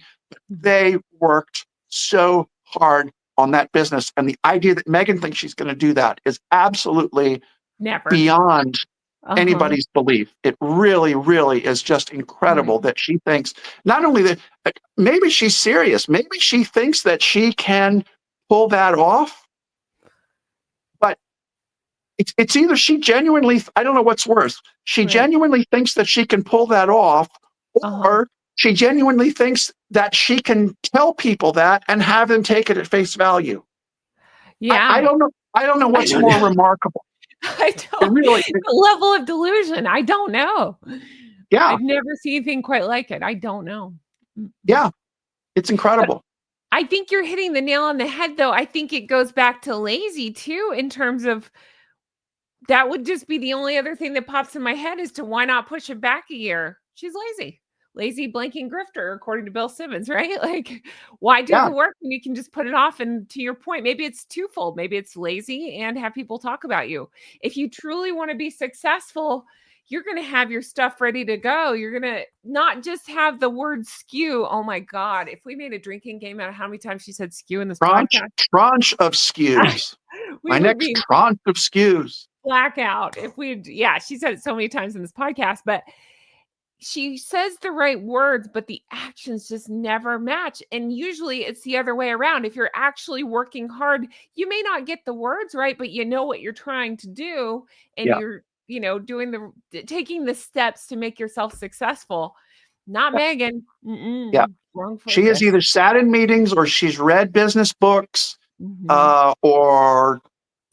Mhm. They worked so hard on that business. And the idea that Meghan thinks she's going to do that is absolutely Never. beyond Uh-huh. anybody's belief. It really, really is just Right. incredible that she thinks not only that, maybe she's serious, maybe she thinks that she can pull that off, but it's either she genuinely, I don't know what's worse. She Right. genuinely thinks that she can pull that off, Uh-huh. or she genuinely thinks that she can tell people that and have them take it at face value. Yeah. I don't know. I don't know what's don't more know. remarkable. I It don't really, the level of delusion, I don't know. yeah, I've never seen anything quite like it. I don't know. Mm-mm. yeah, it's But incredible. I think you're hitting the nail on the head, though. I think it goes back to lazy too, in terms of that would just be the only other thing that pops in my head as to why not push it back a year? She's lazy. Lazy blanking grifter, according to Bill Simmons, right? Like, why do Yeah, the work when you can just put it off? And to your point, maybe it's twofold. Maybe it's lazy and have people talk about you. If you truly want to be successful, you're going to have your stuff ready to go. You're going to not just have the word skew. Oh my God. If we made a drinking game out of how many times she said skew in this podcast, tranche of skews. we My would next be tranche of skews. blackout if we'd yeah, she said it so many times in this podcast, but she says the right words, but the actions just never match. And usually it's the other way around. If you're actually working hard, you may not get the words right, but you know what you're trying to do, and Yeah, you're, doing taking the steps to make yourself successful. Not yeah, Meghan. yeah. Wrong She has focus. either sat in meetings or she's read business books, Hmm. or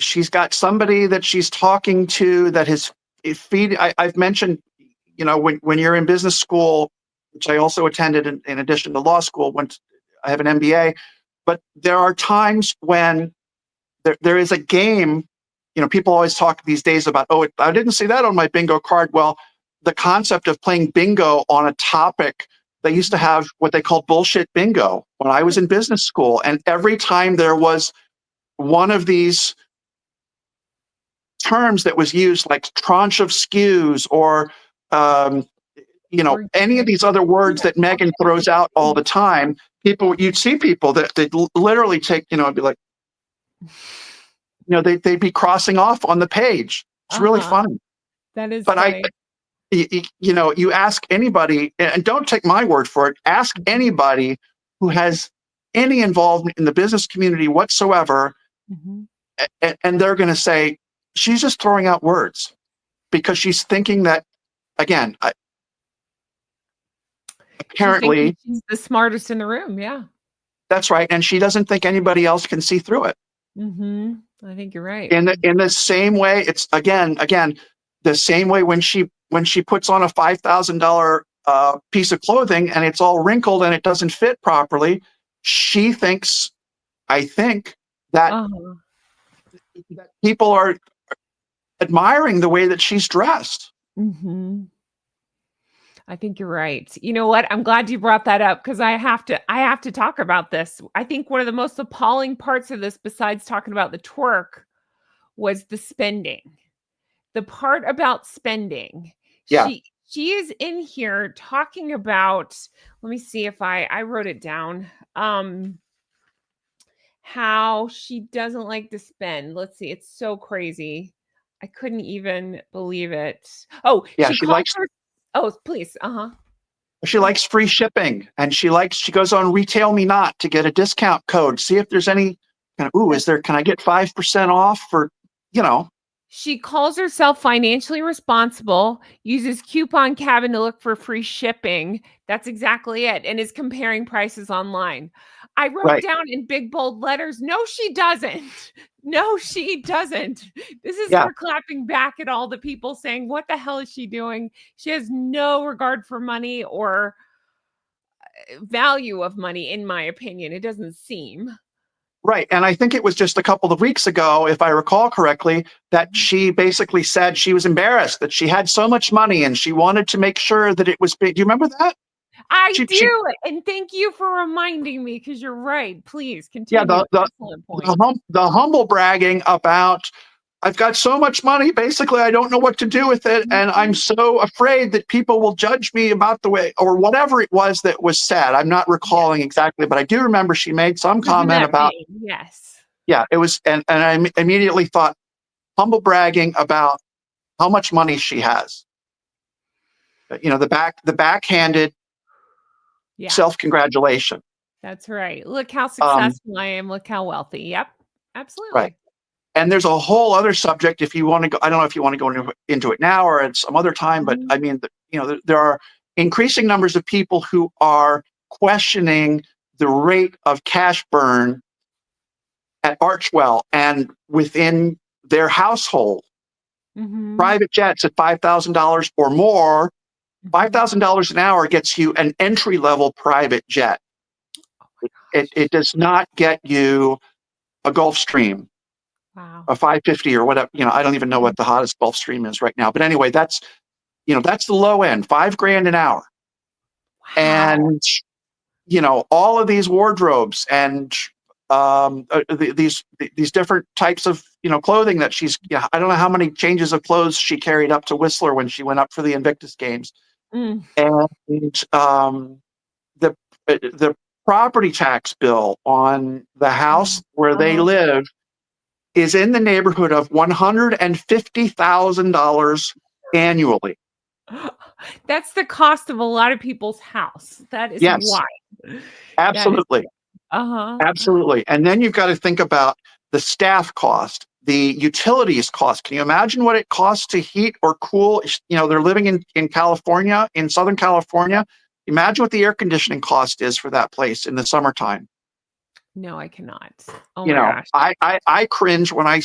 she's got somebody that she's talking to that has feed. I've mentioned, when you're in business school, which I also attended in addition to law school, when I have an MBA, but there are times when there is a game. People always talk these days about, oh, I didn't see that on my bingo card. Well, the concept of playing bingo on a topic, they used to have what they called bullshit bingo when I was in business school. And every time there was one of these terms that was used, like tranche of skews, or um, Or any of these other words that Meghan throws out all the time, you'd see people that they'd literally take, I'd be like, they'd be crossing off on the page. It's really uh-huh. funny. That is But funny. you ask anybody, and don't take my word for it, ask anybody who has any involvement in the business community whatsoever, Mhm. and they're going to say, she's just throwing out words because she's thinking that, again, She's thinking apparently, she's the smartest in the room. Yeah. that's right. And she doesn't think anybody else can see through it. I think you're right. In the same way, it's again the same way when she puts on a $5,000 piece of clothing and it's all wrinkled and it doesn't fit properly. She thinks, I think, that Uh-huh. people are admiring the way that she's dressed. Mhm. I think you're right. You know what? I'm glad you brought that up because I have to talk about this. I think one of the most appalling parts of this, besides talking about the twerk, was the spending. The part about spending. Yeah, She is in here talking about, let me see if I wrote it down. How she doesn't like to spend. Let's see, it's so crazy. I couldn't even believe it. Oh, yeah. she calls her Oh, please. Uh-huh. She Go ahead. likes free shipping, and she goes on Retail Me Not to get a discount code. See if there's any kind of, ooh, is there? Can I get 5% off for, you know? She calls herself financially responsible, uses Coupon Cabin to look for free shipping. That's exactly it. And is comparing prices online. I wrote Right? down in big bold letters, no, she doesn't. No, she doesn't. This is Yeah. her clapping back at all the people saying, what the hell is she doing? She has no regard for money or value of money, in my opinion. It doesn't seem. Right. And I think it was just a couple of weeks ago, if I recall correctly, that she basically said she was embarrassed that she had so much money and she wanted to make sure that it was big. Do you remember that? I She do. And thank you for reminding me because you're right. Please yeah, continue. Excellent point. the humble bragging about, I've got so much money, basically I don't know what to do with it, and I'm Mhm. so afraid that people will judge me about the way, or whatever it was that was said. I'm not Yeah. recalling exactly, but I do remember she made some It was in comment that about, vein. Yes. yeah, it was, and I immediately thought, humble bragging about how much money she has. The backhanded Yeah. self-congratulation. That's right. Look how Um, successful I am. Look how wealthy. Yep. right. Absolutely. And there's a whole other subject if you want to go. I don't know if you want to go into it now or at some other time, but Mhm. I mean, there are increasing numbers of people who are questioning the rate of cash burn at Archwell and within their household, private jets at $5,000 or more. $5,000 an hour gets you an entry-level private jet. It does not get you a Gulfstream, Wow. a 550 or whatever. I don't even know what the hottest Gulfstream is right now. But anyway, that's the low end, $5,000 an hour. Wow. And all of these wardrobes and these different types of clothing that she's. I don't know how many changes of clothes she carried up to Whistler when she went up for the Invictus Games. Mm. And the property tax bill on the house where they live is in the neighborhood of $150,000 annually. That's the cost of a lot of people's house. That is Yes, wild. absolutely. Absolutely. And then you've got to think about the staff cost, the utilities cost. Can you imagine what it costs to heat or cool? They're living in California, in Southern California. Imagine what the air conditioning cost is for that place in the summertime. No, I cannot. Oh my gosh. I cringe when I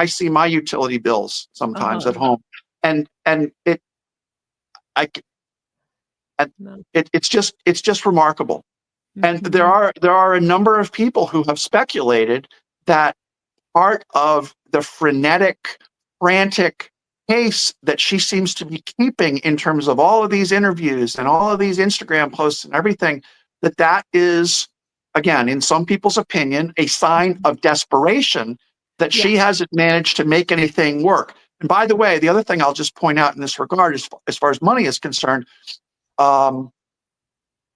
see my utility bills sometimes at home, and it's just remarkable. And there are a number of people who have speculated that part of the frenetic, frantic pace that she seems to be keeping in terms of all of these interviews and all of these Instagram posts and everything, that is, again, in some people's opinion, a sign of desperation that she hasn't managed to make anything work. And by the way, the other thing I'll just point out in this regard, as far as money is concerned,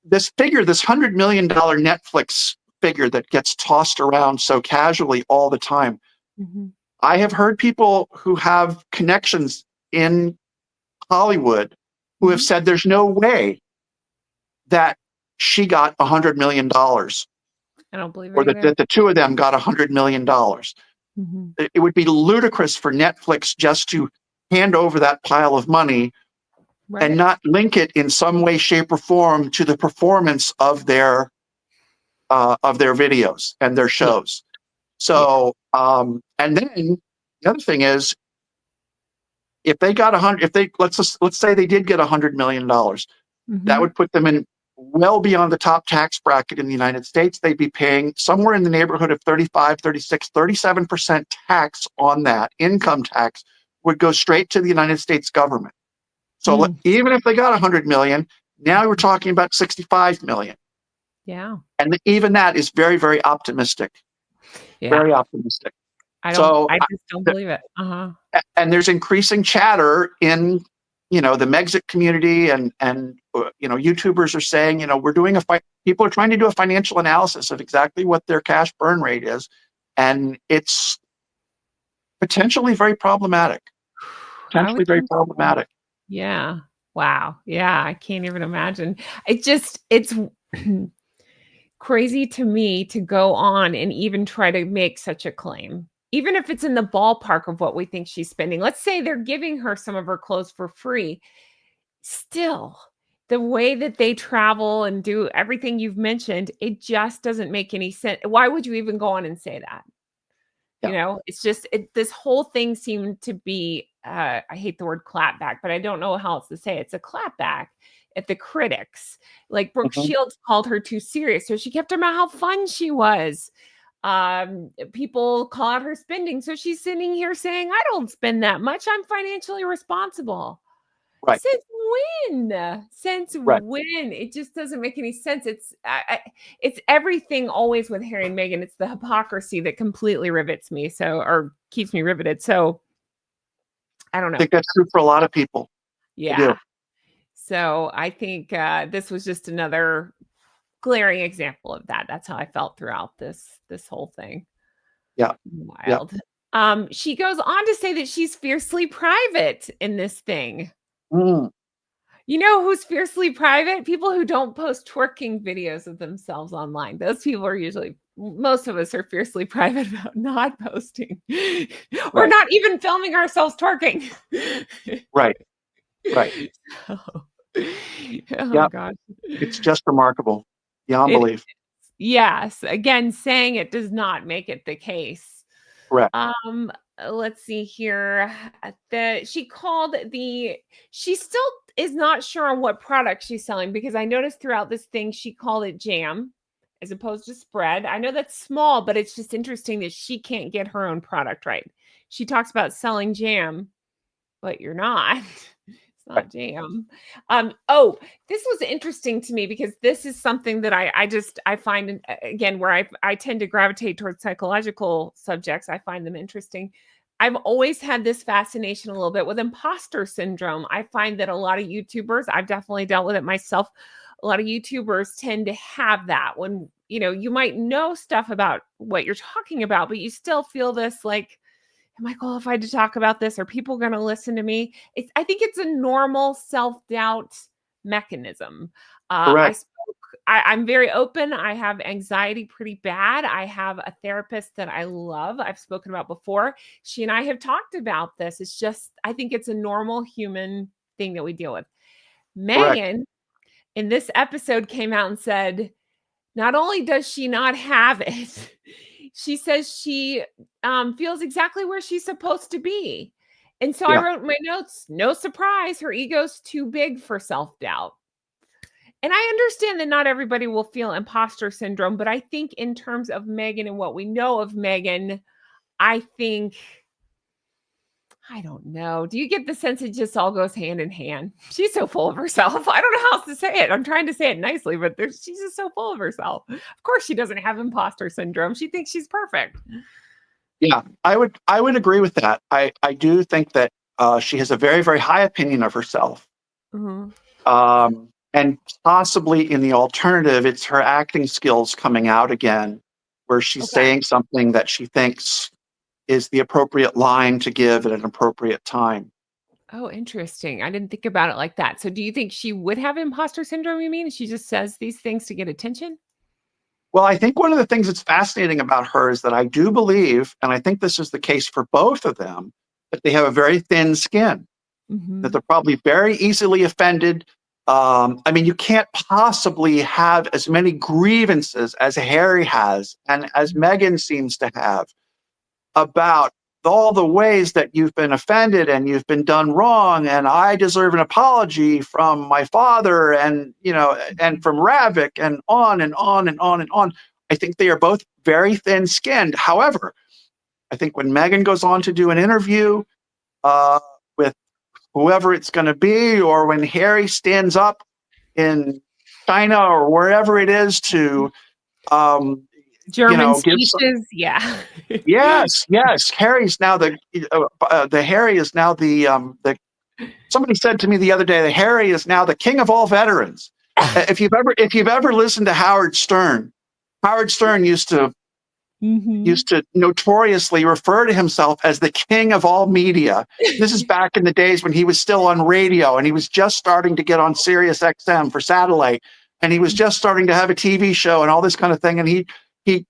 this $100 million Netflix figure that gets tossed around so casually all the time. I have heard people who have connections in Hollywood who have said there's no way that she got $100 million. I don't believe it. Or that the two of them got $100 million. It would be ludicrous for Netflix just to hand over that pile of money and not link it in some way, shape, or form to the performance of their videos and their shows. So, and then the other thing is, if they got let's say they did get $100 million, that would put them in well beyond the top tax bracket in the United States. They'd be paying somewhere in the neighborhood of 35, 36, 37% tax on that. Income tax would go straight to the United States government. So even if they got 100 million, now we're talking about 65 million. Yeah. And even that is very, very optimistic. Yeah. Very optimistic. I just don't believe it. And there's increasing chatter in, the Megxit community and YouTubers are saying, we're doing people are trying to do a financial analysis of exactly what their cash burn rate is. And it's potentially very problematic. Yeah. Wow. Yeah. I can't even imagine. It's crazy to me to go on and even try to make such a claim, even if it's in the ballpark of what we think she's spending. Let's say they're giving her some of her clothes for free. Still, the way that they travel and do everything you've mentioned, it just doesn't make any sense. Why would you even go on and say that? It's just this whole thing seemed to be, I hate the word clapback, but I don't know how else to say it. It's a clapback at the critics. Like Brooke Shields called her too serious. So she kept talking about how fun she was. People call out her spending. So she's sitting here saying, I don't spend that much. I'm financially responsible. Right. Since when? It just doesn't make any sense. It's everything always with Harry and Meghan. It's the hypocrisy that completely rivets me. Or keeps me riveted. So I don't know. I think that's true for a lot of people. Yeah. So I think this was just another glaring example of that. That's how I felt throughout this whole thing. Yeah. Wild. Yeah. She goes on to say that she's fiercely private in this thing. You know who's fiercely private? People who don't post twerking videos of themselves online. Those people are usually, most of us are fiercely private about not posting. We're not even filming ourselves twerking. Right. Oh gosh. It's just remarkable. Beyond belief. Yes, again, saying it does not make it the case. Correct. Let's see here. She still is not sure on what product she's selling, because I noticed throughout this thing she called it jam as opposed to spread. I know that's small, but it's just interesting that she can't get her own product right. She talks about selling jam, but you're not. It's not jam. Oh, this was interesting to me because this is something that I find, again, where I tend to gravitate towards psychological subjects. I find them interesting. I've always had this fascination a little bit with imposter syndrome. I find that a lot of YouTubers, I've definitely dealt with it myself. A lot of YouTubers tend to have that when, you might know stuff about what you're talking about, but you still feel this like, am I qualified to talk about this? Are people going to listen to me? I think it's a normal self-doubt mechanism. Correct. I'm very open. I have anxiety pretty bad. I have a therapist that I love. I've spoken about before. She and I have talked about this. It's just, I think it's a normal human thing that we deal with. Correct. Meghan in this episode came out and said, not only does she not have it, she says she feels exactly where she's supposed to be. And so I Yeah. wrote in my notes, no surprise, her ego's too big for self-doubt. And I understand that not everybody will feel imposter syndrome, but I think in terms of Meghan and what we know of Meghan, I think, I don't know. Do you get the sense it just all goes hand in hand? She's so full of herself. I don't know how else to say it. I'm trying to say it nicely, but she's just so full of herself. Of course, she doesn't have imposter syndrome. She thinks she's perfect. Yeah, I would agree with that. I do think that she has a very, very high opinion of herself. Mhm. And possibly in the alternative, it's her acting skills coming out again, where she's Okay. saying something that she thinks is the appropriate line to give at an appropriate time. Oh, interesting. I didn't think about it like that. So do you think she would have imposter syndrome, you mean? She just says these things to get attention? Well, I think one of the things that's fascinating about her is that I do believe, and I think this is the case for both of them, that they have a very thin skin, that Mhm. they're probably very easily offended. I mean, you can't possibly have as many grievances as Harry has and as Meghan seems to have about all the ways that you've been offended and you've been done wrong, and I deserve an apology from my father and and from Ravik, and on and on and on and on. I think they are both very thin-skinned. However, I think when Meghan goes on to do an interview uh, with whoever it's going to be, or when Harry stands up in China or wherever it is to um, German give. speeches, yeah. Yes, yes. Harry's now the Harry is now the. Somebody said to me the other day that Harry is now the king of all veterans. If you've ever listened to Howard Stern Mhm. used to notoriously refer to himself as the king of all media. This is back in the days when he was still on radio and he was just starting to get on Sirius XM for satellite, and he was just starting to have a TV show and all this kind of thing. And he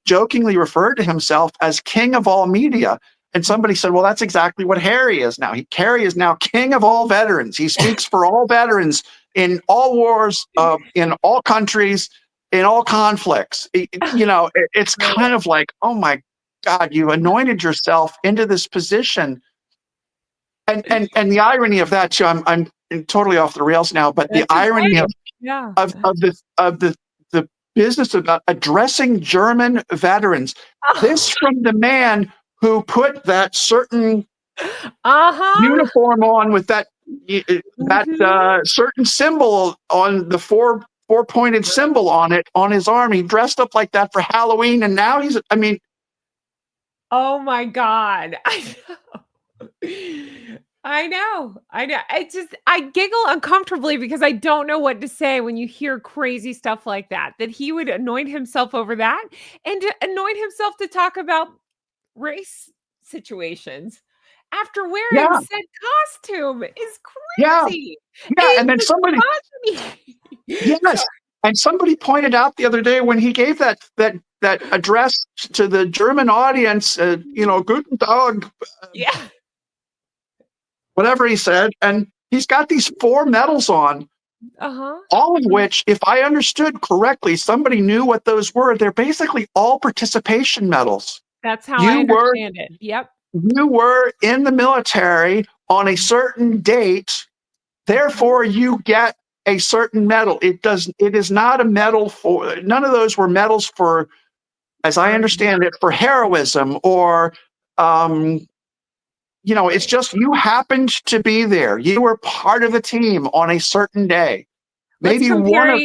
jokingly referred to himself as king of all media. And somebody said, well, that's exactly what Harry is now. Harry is now king of all veterans. He speaks for all veterans in all wars, in all countries, in all conflicts. It's Right. kind of like, oh my God, you anointed yourself into this position. And the irony of that too, I'm totally off the rails now, but the That's irony okay. Yeah. of the business about addressing German veterans, this from the man who put that certain Uh-huh. uniform on with that Mhm. certain symbol on the four-pointed symbol on it on his arm. He dressed up like that for Halloween, and now I mean, Oh my god. I know. I know. I know. I giggle uncomfortably because I don't know what to say when you hear crazy stuff like that. That he would anoint himself over that and to anoint himself to talk about race situations after wearing yeah, said costume is yeah, crazy. yeah. And It's then somebody, misogyny. So yes, and somebody pointed out the other day when he gave that address to the German audience, Guten Tag, yeah. whatever he said, and he's got these four medals on Uh-huh. All of which, if I understood correctly, somebody knew what those were. They're basically all participation medals. That's how I You were understand it. Yep. you were in the military on a certain date, Mhm. therefore you get a certain medal. It is not a medal for, none of those were medals for, as I Um, understand it, for heroism or um, it's right. just you happened to be there. You were part of the team on a certain day. Let's Maybe one compare of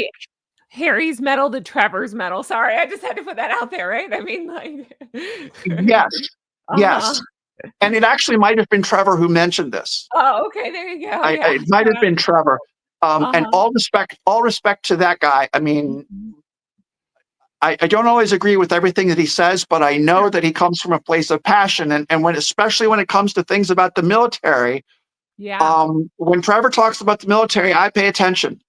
Harry's medal to Trevor's medal. Sorry, I just had to put that out there, right? I mean, like yes, Uh-huh. yes. And it actually might have been Trevor who mentioned this. Oh, okay, there you go, yeah, It might have yeah. been Trevor. And Uh-huh. all respect to that guy. I mean, Mhm. I don't always agree with everything that he says, but I know Sure. that he comes from a place of passion. And when, especially when it comes to things about the military, Yeah. when Trevor talks about the military, I pay attention.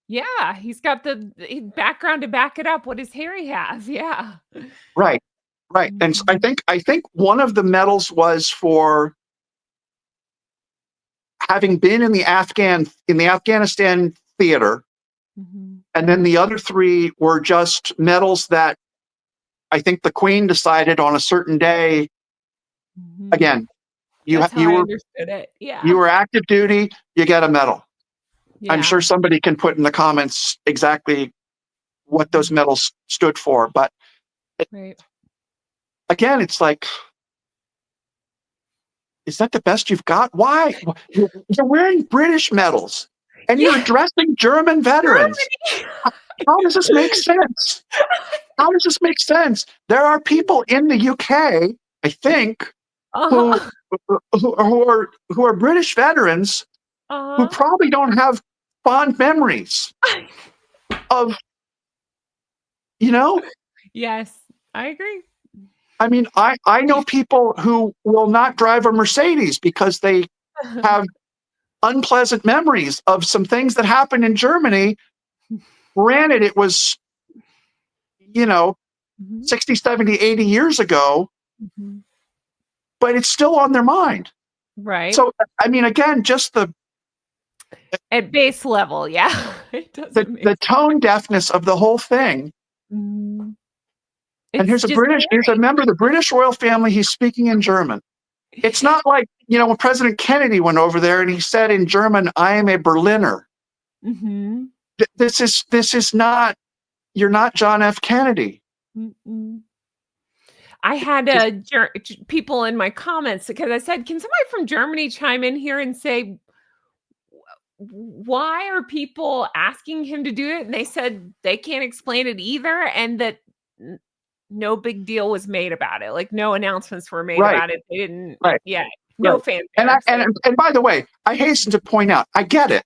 Yeah, he's got the background to back it up. What does Harry have? Yeah. Right. Right. And so Mhm. I think one of the medals was for having been in the Afghanistan theater. Mhm. And then the other three were just medals that I think the Queen decided on a certain day. Mhm. Again, That's how you I were understood it. you Yeah. were active duty, you get a medal. I'm Yeah. sure somebody can put in the comments exactly what those Mhm. medals stood for. But Right. again, it's like, is that the best you've got? Why? You're wearing British medals and you're Yeah, addressing German veterans. Germany. How does this make sense? How does this make sense? There are people in the UK, I think, who Uh-huh. who are British veterans who Uh-huh. probably don't have fond memories of, you know, Yes, I agree. I mean, I know people who will not drive a Mercedes because they have unpleasant memories of some things that happened in Germany. Granted, it was, you know, Mhm. 60, 70, 80 years ago, Mhm. but it's still on their mind. Right. So, I mean, again, just At base level, yeah. It doesn't make the tone deafness of the whole thing. Mhm. And It's just here's a Harry. member of the British royal family. He's speaking in German. It's not like, when President Kennedy went over there and he said in German, I am a Berliner. Mhm. This is not, you're not John F. Kennedy. Mm-mm. I had, Just people in my comments because I said, "Can somebody from Germany chime in here and say why are people asking him to do it?" And they said they can't explain it either, and that n no big deal was made about it, like, no announcements were made right, about it. They didn't right, yeah, no right. fanfare, so And by the way, I hasten to point out, I get it.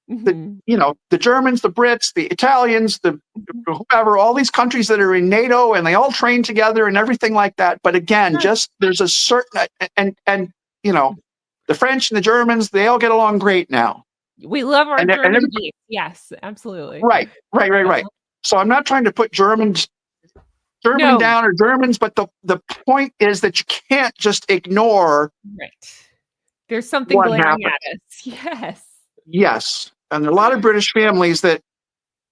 That, Mhm. the Germans, the Brits, the Italians, the Mhm. whoever, all these countries that are in NATO and they all train together and everything like that. But again, Sure. just there's a certain you know, the French and the Germans, they all get along great now. We love our And German every, geeks. Yes, absolutely. right, right, right, right. Uh-huh. So I'm not trying to put Germany No. down or Germans, but the point is that you can't just ignore Right. There's something what glaring happened. at us. Yes. Yes. And there are a lot of British families that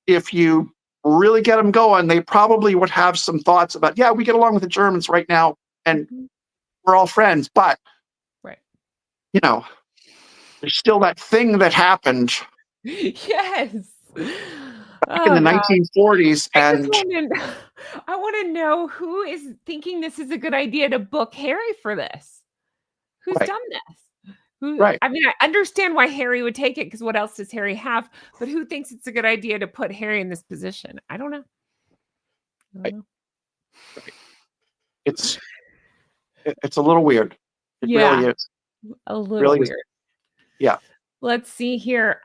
if you really get them going, they probably would have some thoughts about, yeah, we get along with the Germans right now and Mhm. we're all friends. But, Right. you know, there's still that thing that happened Yes. back in the Oh god. 1940s. I just And wanna I wanna know who is thinking this is a good idea to book Harry for this? Who's right, done this? Who right. I mean, I understand why Harry would take it because what else does Harry have? But who thinks it's a good idea to put Harry in this position? I don't know. I don't Right, know. right. It's it's a little weird. It really Yeah, is. a little Really is. weird. Yeah. Let's see here.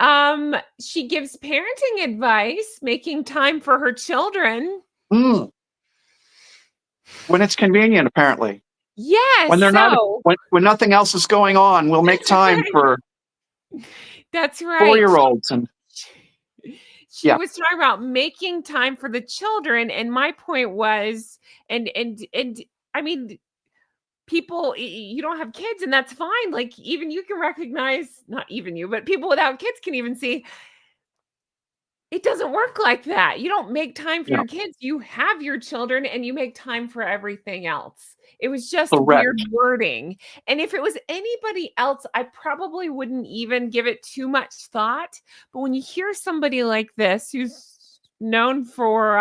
She gives parenting advice, making time for her children. Mm, when it's convenient, apparently. Yes, When they're not, so when nothing else is going on, we'll make that's time right. for That's right. 4-year-olds. And She yeah, was talking about making time for the children, and my point was and I mean, people you don't have kids and that's fine. Like even you can recognize, not even you, but people without kids can even see It doesn't work like that. You don't make time for You know, your kids. You have your children and you make time for everything else. It was just weird correct. wording. And if it was anybody else, I probably wouldn't even give it too much thought. But when you hear somebody like this who's known for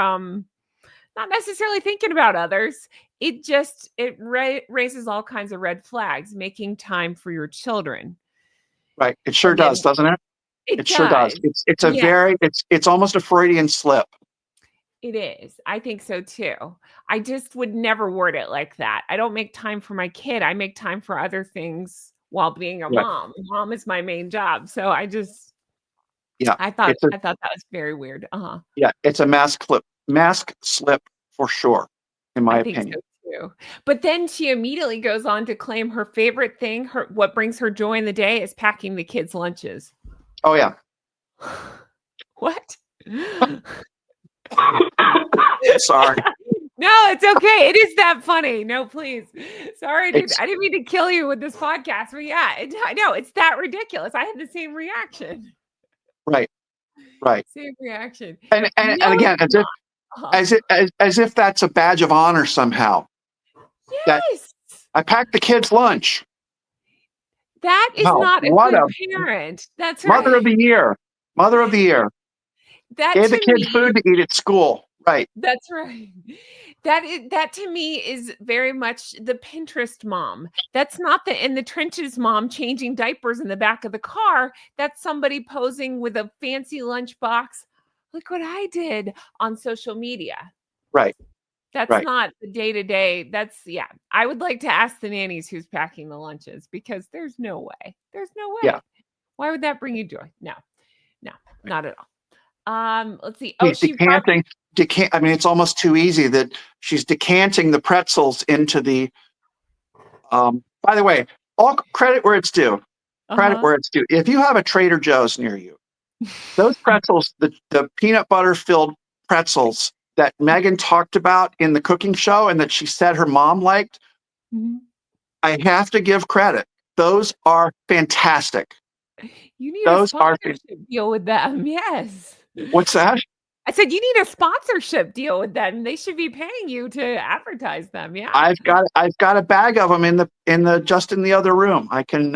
not necessarily thinking about others, it raises all kinds of red flags, making time for your children. Right. It sure And does, then doesn't it? it It sure does. does. It's a Yeah. very it's almost a Freudian slip. It is. I think so too. I just would never word it like that. I don't make time for my kid. I make time for other things while being a Right. mom. Mom is my main job. So Yeah. I thought It's a that was very weird. Uh-huh. yeah, it's a mask slip for sure, in my I think so opinion. too. But then she immediately goes on to claim her favorite thing, what brings her joy in the day is packing the kids' lunches. Oh yeah. What? Sorry. No, it's okay. It is that funny. No, please. Sorry, dude. It's I didn't mean to kill you with this podcast, but yeah, I know it's that ridiculous. I had the same reaction. right. Right. Same reaction. And No, again, it's not. Uh-huh. as if that's a badge of honor somehow. That Yes. I packed the kids' lunch. That is Wow, not a what good a parent. That's mother of right. the year. Mother of the year. That Gave the to kids food me, to eat at school. Right. that's right. That to me is very much the Pinterest mom. That's not the in the trenches mom changing diapers in the back of the car. That's somebody posing with a fancy lunchbox. Look what I did on social media. Right. That's Right. not the day-to-day. Yeah. I would like to ask the nannies who's packing the lunches because there's no way. There's no Yeah. way. Why would that bring you joy? No, not at all. Let's see. Oh, She's she brought I mean, it's almost too easy that she's decanting the pretzels into the by the way, all credit where it's due. Credit uh-huh. where it's due. If you have a Trader Joe's near you, those pretzels, the peanut butter filled pretzels that Meghan talked about in the cooking show and that she said her mom liked, Mhm. I have to give credit. Those are fantastic. You need a Those are sponsorship deal with them. Yes. what's that? I said you need a sponsorship deal with them. They should be paying you to advertise them. Yeah. I've got a bag of them in the just in the other room. I can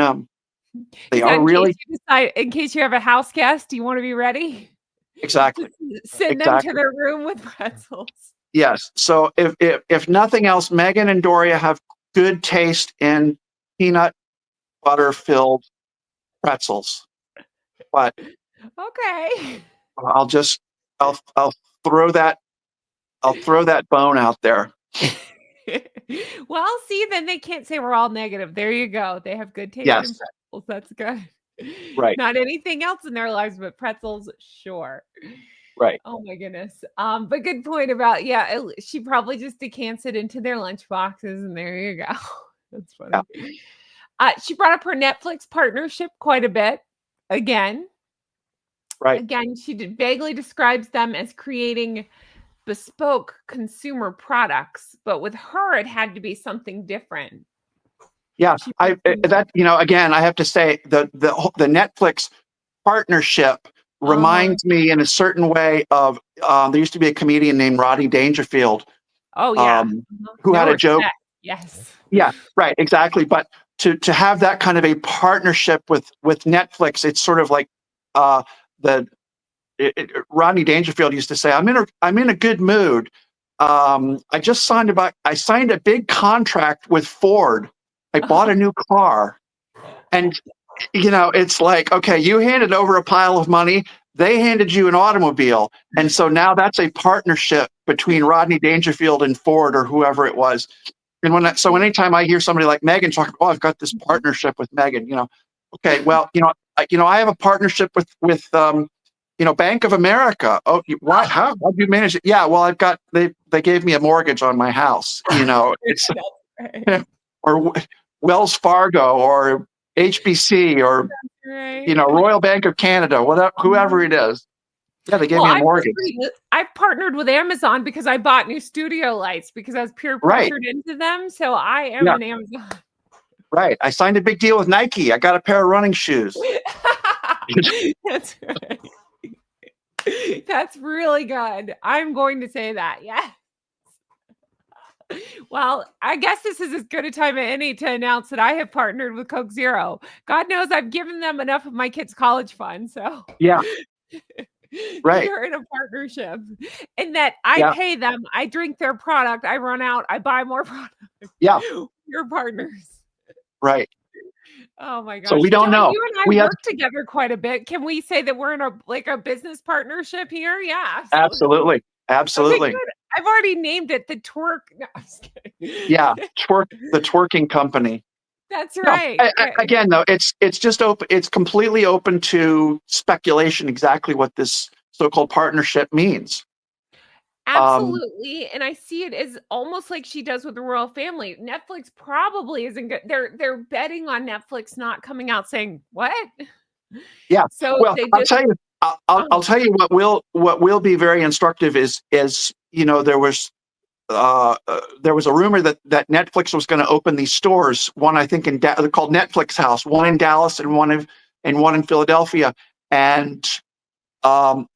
they Is are that really in case you have a house guest, you want to be ready? exactly. Just send them to Exactly. their room with pretzels. Yes. So if nothing else, Meghan and Doria have good taste in peanut butter filled pretzels. But Okay. I'll just I'll throw that bone out there. Well, see, then they can't say we're all negative. There you go. They have good taste in Yes. pretzels. That's good. Right. Not anything else in their lives, but pretzels, sure. Right. Oh my goodness. But good point about she probably just decants it into their lunch boxes, and there you go. That's Yeah. funny. She brought up her Netflix partnership quite a bit. Again, Right. she vaguely describes them as creating bespoke consumer products, but with her, it had to be something different. Yeah. She I mentioned, that again I have to say the Netflix partnership uh-huh. reminds me in a certain way of there used to be a comedian named Rodney Dangerfield Oh yeah. um, Uh-huh. who No had a joke. respect. Yes. Yeah, right, exactly. But to have that kind of a partnership with Netflix, it's sort of like the Rodney Dangerfield used to say, I'm in a good mood. I signed a big contract with Ford. I bought a new car, and it's like, okay, you handed over a pile of money. They handed you an automobile. And so now that's a partnership between Rodney Dangerfield and Ford or whoever it was. And so anytime I hear somebody like Meghan talk, oh, I've got this partnership with Meghan, okay, well, I have a partnership with Bank of America. Oh, why? How do you manage it? Yeah, well, they gave me a mortgage on my house. It's Right. or Wells Fargo or HBC or Right. Royal Bank of Canada, whoever it is. Yeah, they gave Well, me a mortgage. I've partnered with Amazon because I bought new studio lights because I was peer Right. pressured into them. So I am Yeah. an Amazon. Right. I signed a big deal with Nike. I got a pair of running shoes. That's right. That's really good. I'm going to say that. Yeah. Well, I guess this is as good a time as any to announce that I have partnered with Coke Zero. God knows I've given them enough of my kids' college fund, so Yeah, we right. are in a partnership. And that I Yeah, pay them, I drink their product, I run out, I buy more product. yeah, We're partners. right. Oh my So gosh. we don't John, know. you and I We have work together quite a bit. Can we say that we're in a business partnership here? Yeah, absolutely. absolutely, Okay, absolutely. good. I've already named it the twerk. No, I'm just Yeah, kidding. the twerking company. That's No, right. again, though, it's just open. It's completely open to speculation. Exactly what this so-called partnership means. Um, Absolutely, and I see it as almost like she does with the royal family. Netflix probably isn't good. They're betting on Netflix not coming out saying, "What?" yeah. So Well, they I'll just tell you. I'll oh, tell you what will be very instructive is there was a rumor that Netflix was going to open these stores. One I think they're called Netflix House. One in Dallas and one in Philadelphia. And um,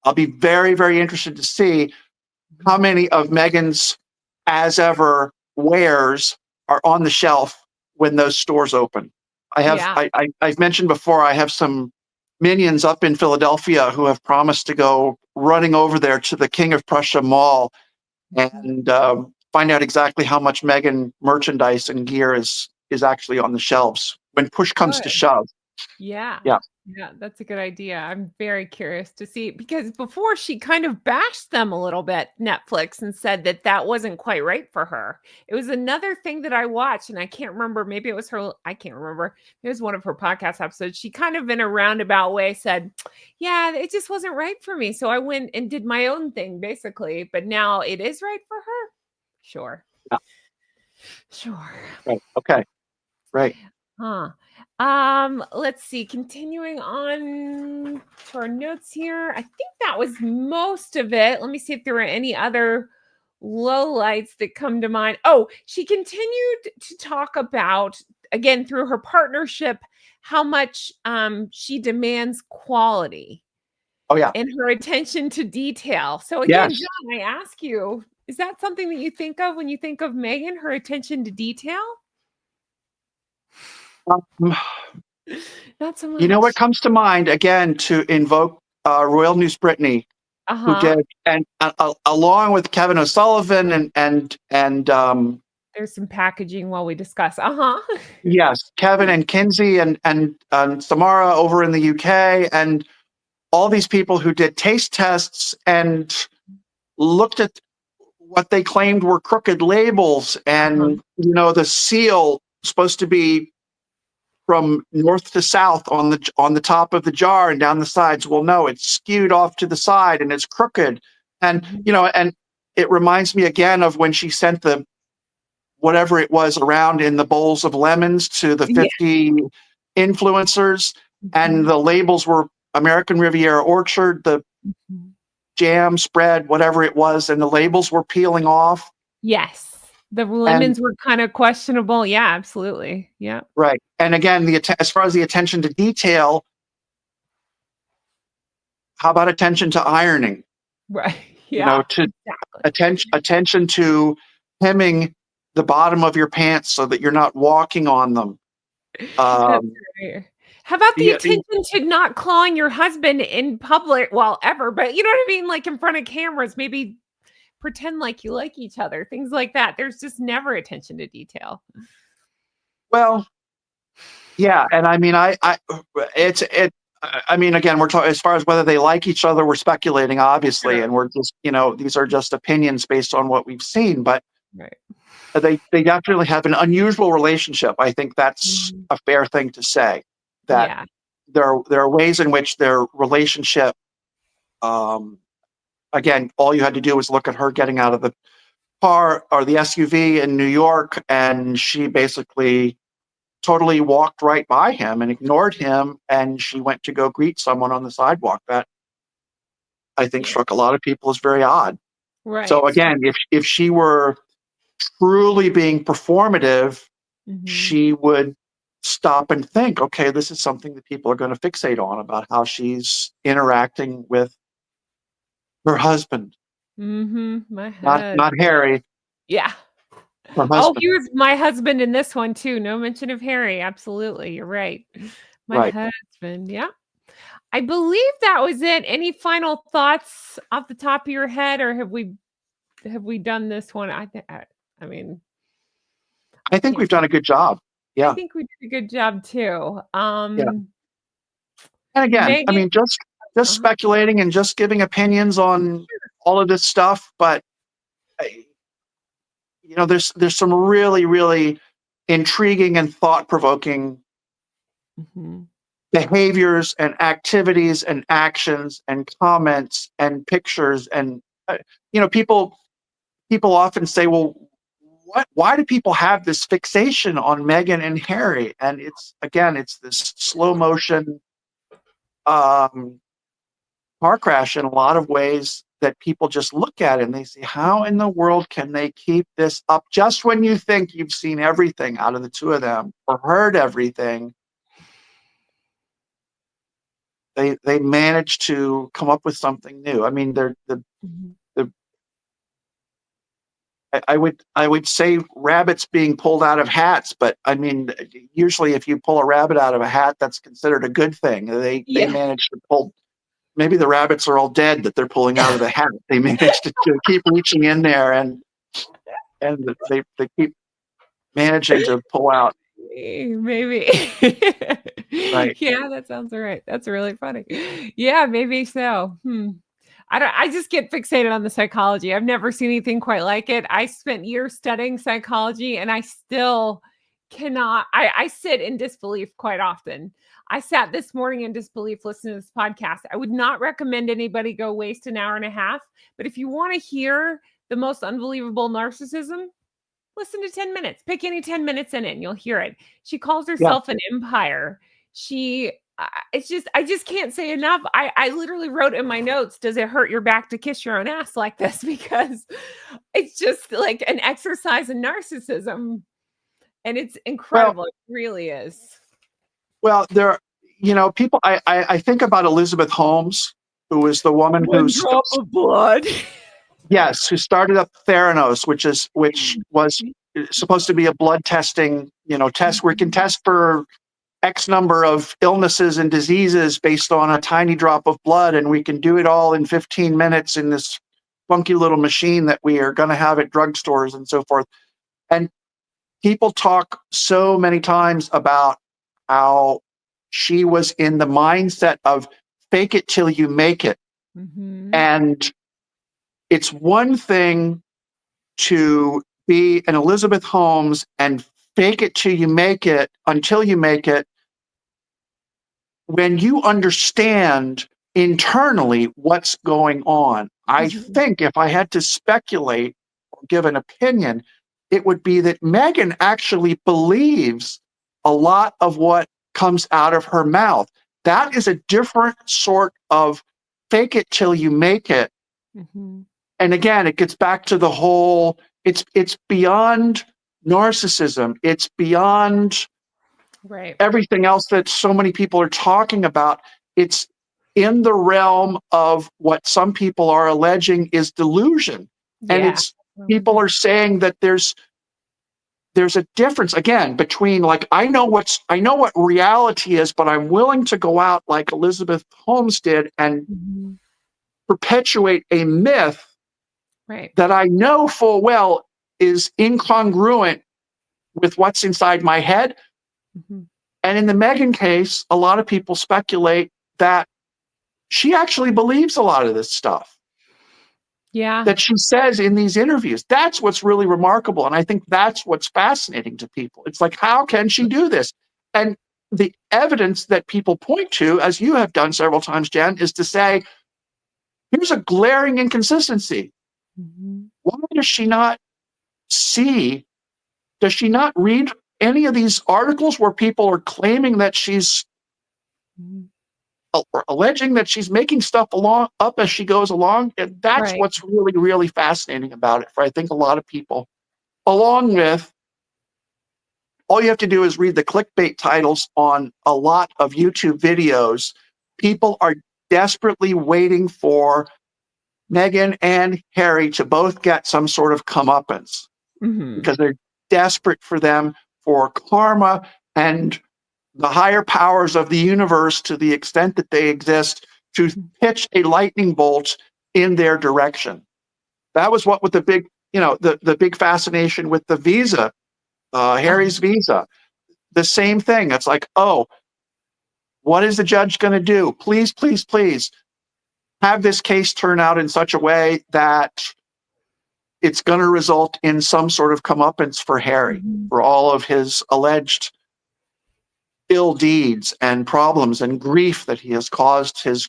I'll be very very interested to see how many of Meghan's as ever wares are on the shelf when those stores open. yeah. I've mentioned before I have some minions up in Philadelphia who have promised to go running over there to the King of Prussia Mall Mhm. and find out exactly how much Meghan merchandise and gear is actually on the shelves when push comes to Good. shove. Yeah. Yeah, Yeah, that's a good idea. I'm very curious to see because before she kind of bashed them a little bit, Netflix, and said that that wasn't quite right for her. It was another thing that I watched, and I can't remember. Maybe it was her. I can't remember. It was one of her podcast episodes. She kind of, in a roundabout way, said, "Yeah, it just wasn't right for me." So I went and did my own thing, basically. But now it is right for her. Sure, yeah, sure. right. Okay, right. Huh. Let's see. Continuing on to our notes here. I think that was most of it. Let me see if there were any other lowlights that come to mind. Oh, she continued to talk about, again, through her partnership, how much she demands quality Oh yeah. and her attention to detail. So again, Yes. John, I ask you, is that something that you think of when you think of Meghan, her attention to detail? Um, Not so you know what much. comes to mind again to invoke Royal News Brittany, who Uh-huh. did, and along with Kevin O'Sullivan and There's some packaging while we discuss. Uh-huh. yes, Kevin and Kinsey and Samara over in the UK and all these people who did taste tests and looked at what they claimed were crooked labels Uh-huh. and the seal supposed to be from north to south on the top of the jar and down the sides. Well, no, it's skewed off to the side and it's crooked. And Mhm. and it reminds me again of when she sent the whatever it was around in the bowls of lemons to the Yeah. 50 influencers, and Mhm. the labels were American Riviera Orchard, the Mhm. jam spread, whatever it was, and the labels were peeling off. Yes. The And lemons were kinda questionable. Yeah, absolutely. Yeah. right, and again, as far as the attention to detail, how about attention to ironing? Right. Yeah. To Exactly. attention to hemming the bottom of your pants so that you're not walking on them. That's Um, right. How about the yeah, attention to not clawing your husband in public well, ever, but you know what I mean? Like, in front of cameras, maybe pretend like you like each other, things like that. There's just never attention to detail. well, yeah, and I mean, it's it. I mean, again, we're talking as far as whether they like each other. We're speculating, obviously, Sure. and we're just, these are just opinions based on what we've seen. But Right. they definitely have an unusual relationship. I think that's Mhm. a fair thing to say. That Yeah. there are ways in which their relationship. Um, Again, all you had to do was look at her getting out of the car or the SUV in New York, and she basically totally walked right by him and ignored him, and she went to go greet someone on the sidewalk. That I think Yeah. struck a lot of people as very odd. So Right. again, if she were truly being performative, Mhm. she would stop and think, okay, this is something that people are going to fixate on about how she's interacting with Her husband, My not husband. Harry. Yeah. Her Oh, husband. he was my husband in this one too. No mention of Harry. Absolutely. You're right. My Right. husband. Yeah. I believe that was it. Any final thoughts off the top of your head, or have we done this one? I mean, I I think can't we've done a good job. I Yeah. think we did a good job too. Yeah. And again, I Meghan, mean, just uh-huh. speculating and just giving opinions on all of this stuff, but there's some really, really intriguing and thought-provoking Mhm. behaviors and activities and actions and comments and pictures and people often say, well, why do people have this fixation on Meghan and Harry? And it's this slow motion um, car crash in a lot of ways that people just look at it and they say, how in the world can they keep this up just when you think you've seen everything out of the two of them or heard everything? They manage to come up with something new. I mean, they're Mhm. the I would say rabbits being pulled out of hats, but I mean, usually if you pull a rabbit out of a hat, that's considered a good thing. They Yeah. manage to pull. Maybe the rabbits are all dead that they're pulling out of the hat. They managed to keep reaching in there, and they keep managing to pull out. Maybe. Right. Yeah, that sounds right. That's really funny. Yeah, maybe so. I just get fixated on the psychology. I've never seen anything quite like it. I spent years studying psychology and I still cannot I sit in disbelief quite often. I sat this morning in disbelief listening to this podcast. I would not recommend anybody go waste an hour and a half, but if you want to hear the most unbelievable narcissism, listen to 10 minutes. Pick any 10 minutes in it and you'll hear it. She calls Yeah. herself an empire. I just can't say enough. I literally wrote in my notes, does it hurt your back to kiss your own ass like this? Because it's just like an exercise in narcissism. And it's Well, incredible. It really is. there. People. I think about Elizabeth Holmes, who was the woman One drop of blood. yes, who started up Theranos, which was supposed to be a blood testing, test where we can test for X number of illnesses and diseases based on a tiny drop of blood, and we can do it all in 15 minutes in this funky little machine that we are going to have at drugstores and so forth. And people talk so many times about how she was in the mindset of fake it till you make it. Mhm. And it's one thing to be an Elizabeth Holmes and fake it till you make it until you make it when you understand internally what's going on. I Mhm. think if I had to speculate or give an opinion, it would be that Meghan actually believes a lot of what comes out of her mouth. That is a different sort of fake it till you make it. Mhm. And again, it gets back to the whole it's beyond narcissism. It's beyond Right. everything else that so many people are talking about. It's in the realm of what some people are alleging is delusion. And Yeah. it's people 100%. are saying that there's a difference again between like I know what reality is, but I'm willing to go out like Elizabeth Holmes did and Mhm. perpetuate a myth Right. that I know full well is incongruent with what's inside my head. Mhm. And in the Meghan case, a lot of people speculate that she actually believes a lot of this stuff Yeah. that she says in these interviews. That's what's really remarkable. And I think that's what's fascinating to people. It's like, how can she do this? And the evidence that people point to, as you have done several times, Jen, is to say, here's a glaring inconsistency. Mhm. Why does she not see? Does she not read any of these articles where people are claiming that she's Mhm. or alleging that she's making stuff up as she goes along? And that's Right. what's really, really fascinating about it for I think a lot of people. Along with all you have to do is read the clickbait titles on a lot of YouTube videos. People are desperately waiting for Meghan and Harry to both get some sort of comeuppance because they're desperate for them for karma and the higher powers of the universe, to the extent that they exist, to pitch a lightning bolt in their direction. That was what with the big, the big fascination with the visa, Harry's visa. The same thing. It's like, oh, what is the judge going to do? Please, please, please have this case turn out in such a way that it's going to result in some sort of comeuppance for Harry for all of his alleged ill deeds and problems and grief that he has caused his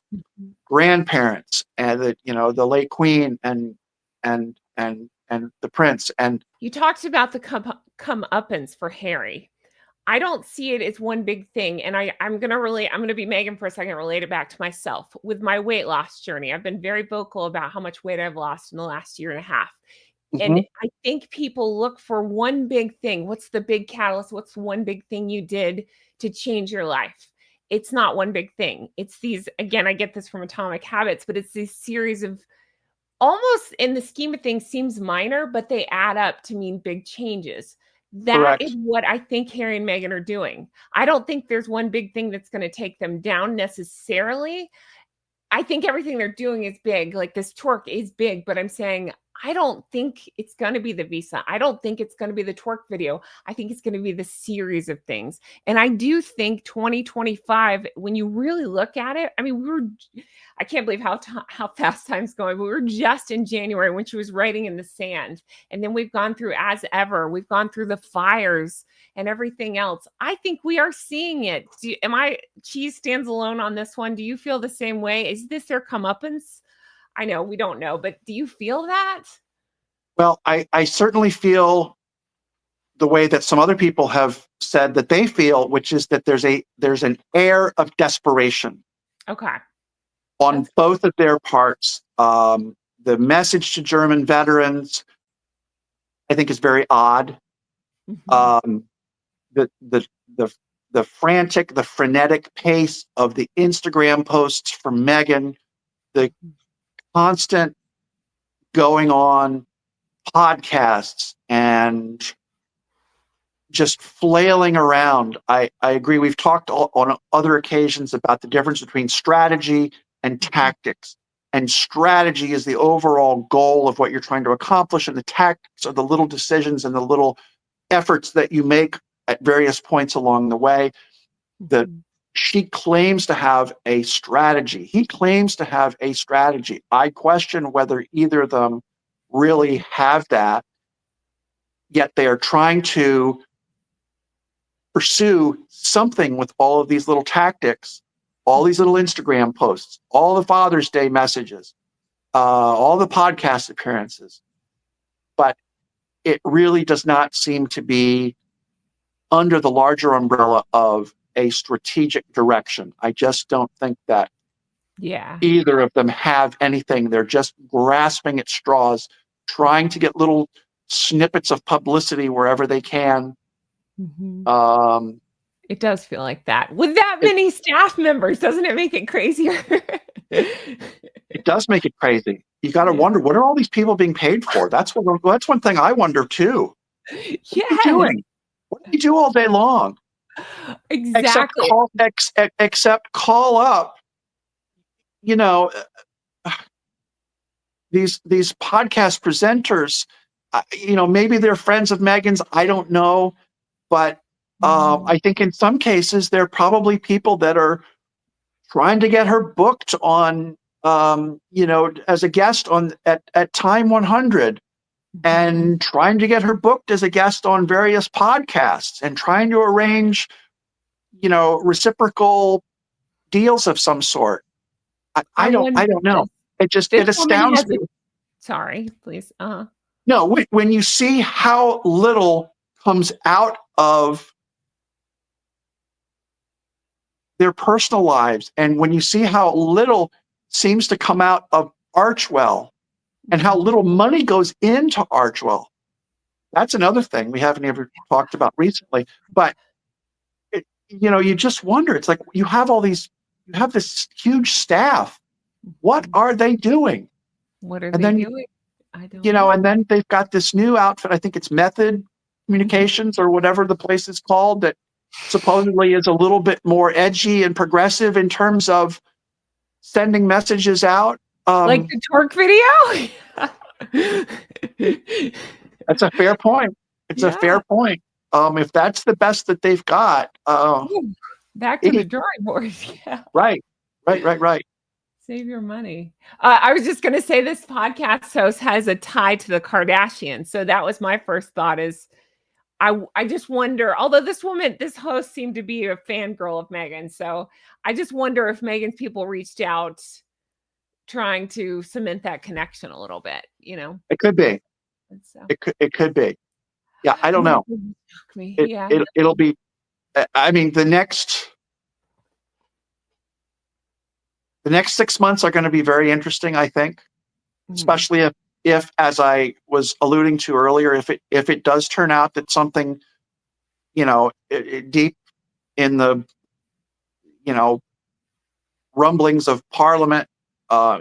grandparents and the late Queen and the Prince. And you talked about the comeuppance for Harry. I don't see it as one big thing. And I'm going to be Meghan for a second, relate it back to myself. With my weight loss journey, I've been very vocal about how much weight I've lost in the last year and a half. And I think people look for one big thing. What's the big catalyst? What's one big thing you did to change your life? It's not one big thing. It's these, again, I get this from Atomic Habits, but it's these series of, almost in the scheme of things, seems minor, but they add up to mean big changes. That is what I think Harry and Meghan are doing. I don't think there's one big thing that's going to take them down necessarily. I think everything they're doing is big. Like this twerk is big, but I'm saying I don't think it's going to be the visa. I don't think it's going to be the twerk video. I think it's going to be the series of things. And I do think 2025, when you really look at it, I mean, I can't believe how fast time's going, but we were just in January when she was writing in the sand. And then we've gone through, as ever, we've gone through the fires and everything else. I think we are seeing it. Cheese stands alone on this one. Do you feel the same way? Is this their comeuppance? I know we don't know, but do you feel that? Well, I certainly feel the way that some other people have said that they feel, which is that there's an air of desperation. Okay. On both of their parts. The message to German veterans, I think, is very odd. The frenetic pace of the Instagram posts from Meghan, the constant going on podcasts and just flailing around. I agree. We've talked on other occasions about the difference between strategy and tactics. And strategy is the overall goal of what you're trying to accomplish, and the tactics are the little decisions and the little efforts that you make at various points along the way. She claims to have a strategy. He claims to have a strategy. I question whether either of them really have that, yet they are trying to pursue something with all of these little tactics, all these little Instagram posts, all the Father's Day messages, all the podcast appearances. But it really does not seem to be under the larger umbrella of a strategic direction. I just don't think that either of them have anything. They're just grasping at straws, trying to get little snippets of publicity wherever they can. It does feel like that. With that many staff members, doesn't it make it crazier? It does make it crazy. You got to wonder, what are all these people being paid for? That's one thing I wonder too. What are you doing? What do you do all day long? Exactly. Except call up, these podcast presenters, maybe they're friends of Meghan's, I don't know. But I think in some cases, they're probably people that are trying to get her booked on, as a guest at Time 100, and trying to get her booked as a guest on various podcasts, and trying to arrange, reciprocal deals of some sort. I don't know. It astounds me. Sorry, please. No, when you see how little comes out of their personal lives, and when you see how little seems to come out of Archewell, and how little money goes into Archewell, that's another thing we haven't ever talked about recently. But you just wonder. It's like you have this huge staff. What are they doing? What are And they then, doing? I don't know. and then they've got this new outfit. I think it's Method Communications or whatever the place is called, that supposedly is a little bit more edgy and progressive in terms of sending messages out. Like the twerk video? That's a fair point. It's a Yeah. fair point. If that's the best that they've got, Ooh, back to the it, drawing board. Yeah. right, right. Save your money. I was just gonna say this podcast host has a tie to the Kardashians. So that was my first thought is I just wonder, although this host seemed to be a fangirl of Meghan. So I just wonder if Meghan's people reached out trying to cement that connection a little bit, It could be. And so It could be. Yeah, I don't yeah, know. it doesn't shock me. It Yeah. it it'll be. I mean, the next 6 months are going to be very interesting, I think, Mhm. especially if, as I was alluding to earlier, if it does turn out that something, deep in the, you know, rumblings of Parliament,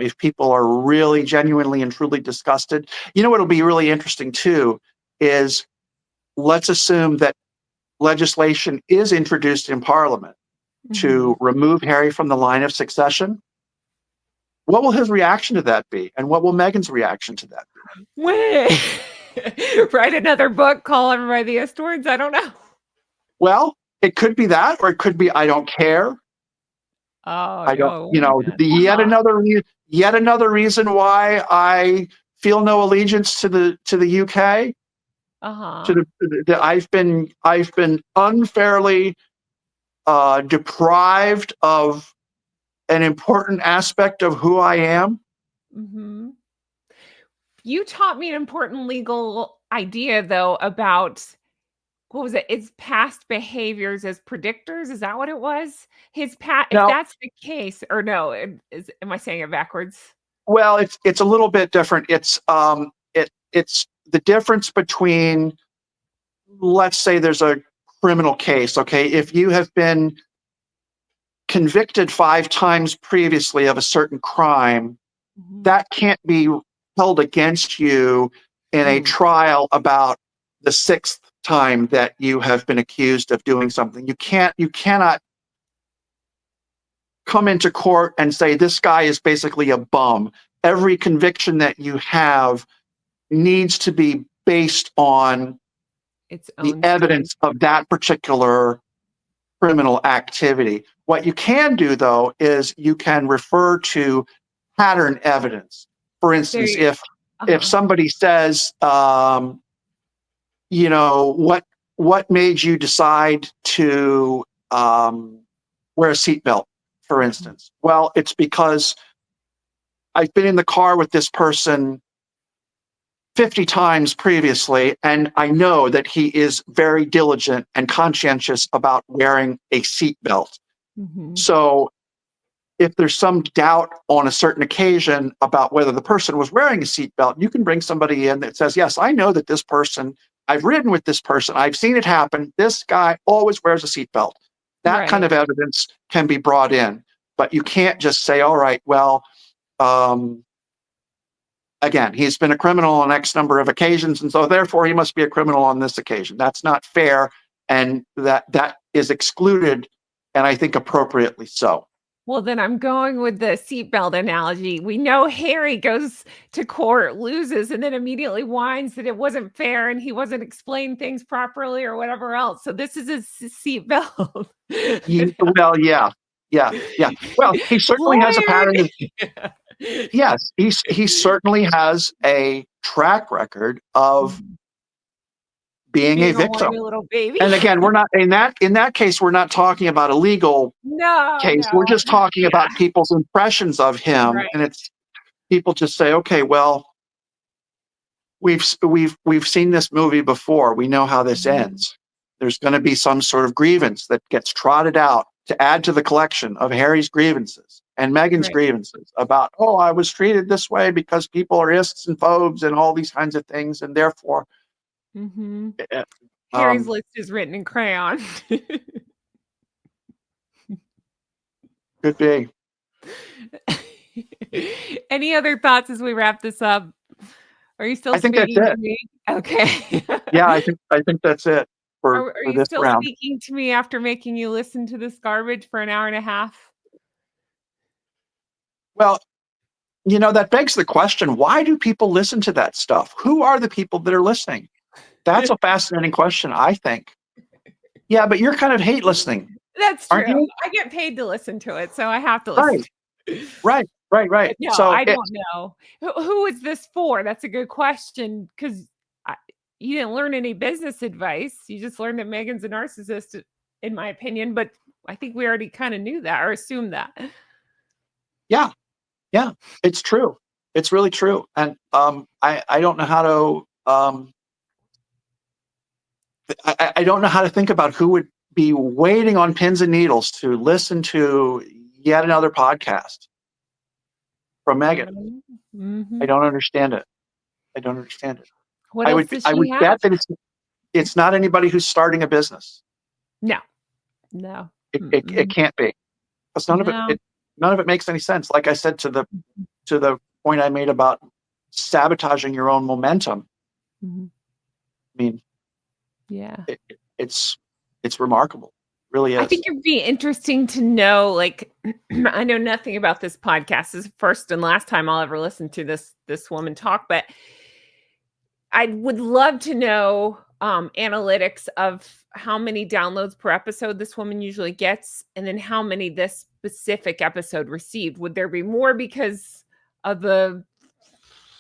if people are really genuinely and truly disgusted, what'll be really interesting too is, let's assume that legislation is introduced in Parliament Mhm. to remove Harry from the line of succession. What will his reaction to that be? And what will Meghan's reaction to that be? Wait. Write another book, call everybody the Astords. I don't know. Well, it could be that, or it could be I don't care. Oh, I don't, oh, what is that? yet another reason why I feel no allegiance to the UK. Uh-huh. I've been unfairly deprived of an important aspect of who I am. Mhm. You taught me an important legal idea though about what was it? It's past behaviors as predictors. Is that what it was? If Now, that's the case, or no, am I saying it backwards? well, it's a little bit different. It's the difference between, let's say there's a criminal case, okay? If you have been convicted 5 times previously of a certain crime, Mhm. that can't be held against you in a Mm, trial about the 6th time that you have been accused of doing something. You cannot come into court and say this guy is basically a bum. Every conviction that you have needs to be based on its the own story. evidence of that particular criminal activity. What you can do, though, is you can refer to pattern evidence. For There instance, you if uh-huh. somebody says, what made you decide to wear a seatbelt, for Mhm. instance? Well, it's because I've been in the car with this person 50 times previously, and I know that he is very diligent and conscientious about wearing a seatbelt. Mhm. So if there's some doubt on a certain occasion about whether the person was wearing a seatbelt, you can bring somebody in that says, yes, I know that this person, I've ridden with this person, I've seen it happen. This guy always wears a seatbelt. That kind Right. of evidence can be brought in, but you can't just say, all right, well, um, again, he's been a criminal on X number of occasions, and so therefore he must be a criminal on this occasion. That's not fair, and that is excluded, and I think appropriately so. Well, then I'm going with the seatbelt analogy. We know Harry goes to court, loses, and then immediately whines that it wasn't fair and he wasn't explaining things properly or whatever else. So this is his seatbelt. Well, yeah, yeah. Well, he certainly has a Lawyer. pattern of, yes, he certainly has a track record of Mhm. being a Being a victim. whiny little baby. And again, we're not in that case, we're not talking about a legal No, case. We're no. just talking Yeah, about people's impressions of him, and right. it's people just say, okay, well, we've seen this movie before. We know how this Mhm. ends. There's going to be some sort of grievance that gets trotted out to add to the collection of Harry's grievances and Meghan's Right. grievances about, oh, I was treated this way because people are ists and phobes and all these kinds of things, and therefore, Mhm. uh, Harry's um, list is written in crayon. could be. Any other thoughts as we wrap this up? Are you still I think that's speaking to it. me? Okay. Yeah, I think that's it for Are you this still round. speaking to me after making you listen to this garbage for an hour and a half? Well, that begs the question, why do people listen to that stuff? Who are the people that are listening? That's a fascinating question, I think. Yeah, but you're kind of hate listening, That's aren't true. you? I get paid to listen to it, so I have to listen Right, to it. right. But no, So I don't know. Who is this for? That's a good question, 'cause you didn't learn any business advice. You just learned that Megan's a narcissist, in my opinion, but I think we already kinda knew that or assumed that. yeah, yeah, it's true. It's really true. And I don't know how to I don't know how to think about who would be waiting on pins and needles to listen to yet another podcast from Meghan. I Mhm. don't understand it. I don't understand it. What else does I she would have? bet that it's not anybody who's starting a business. No. No. It Mm-mm. can't be. 'Cause No. none of it makes any sense. Like I said to the point I made about sabotaging your own momentum. Mhm. I mean, Yeah. it's remarkable. It really I is. think it'd be interesting to know, like, I know nothing about this podcast. This is the first and last time I'll ever listen to this woman talk, but I would love to know analytics of how many downloads per episode this woman usually gets, and then how many this specific episode received. Would there be more because of the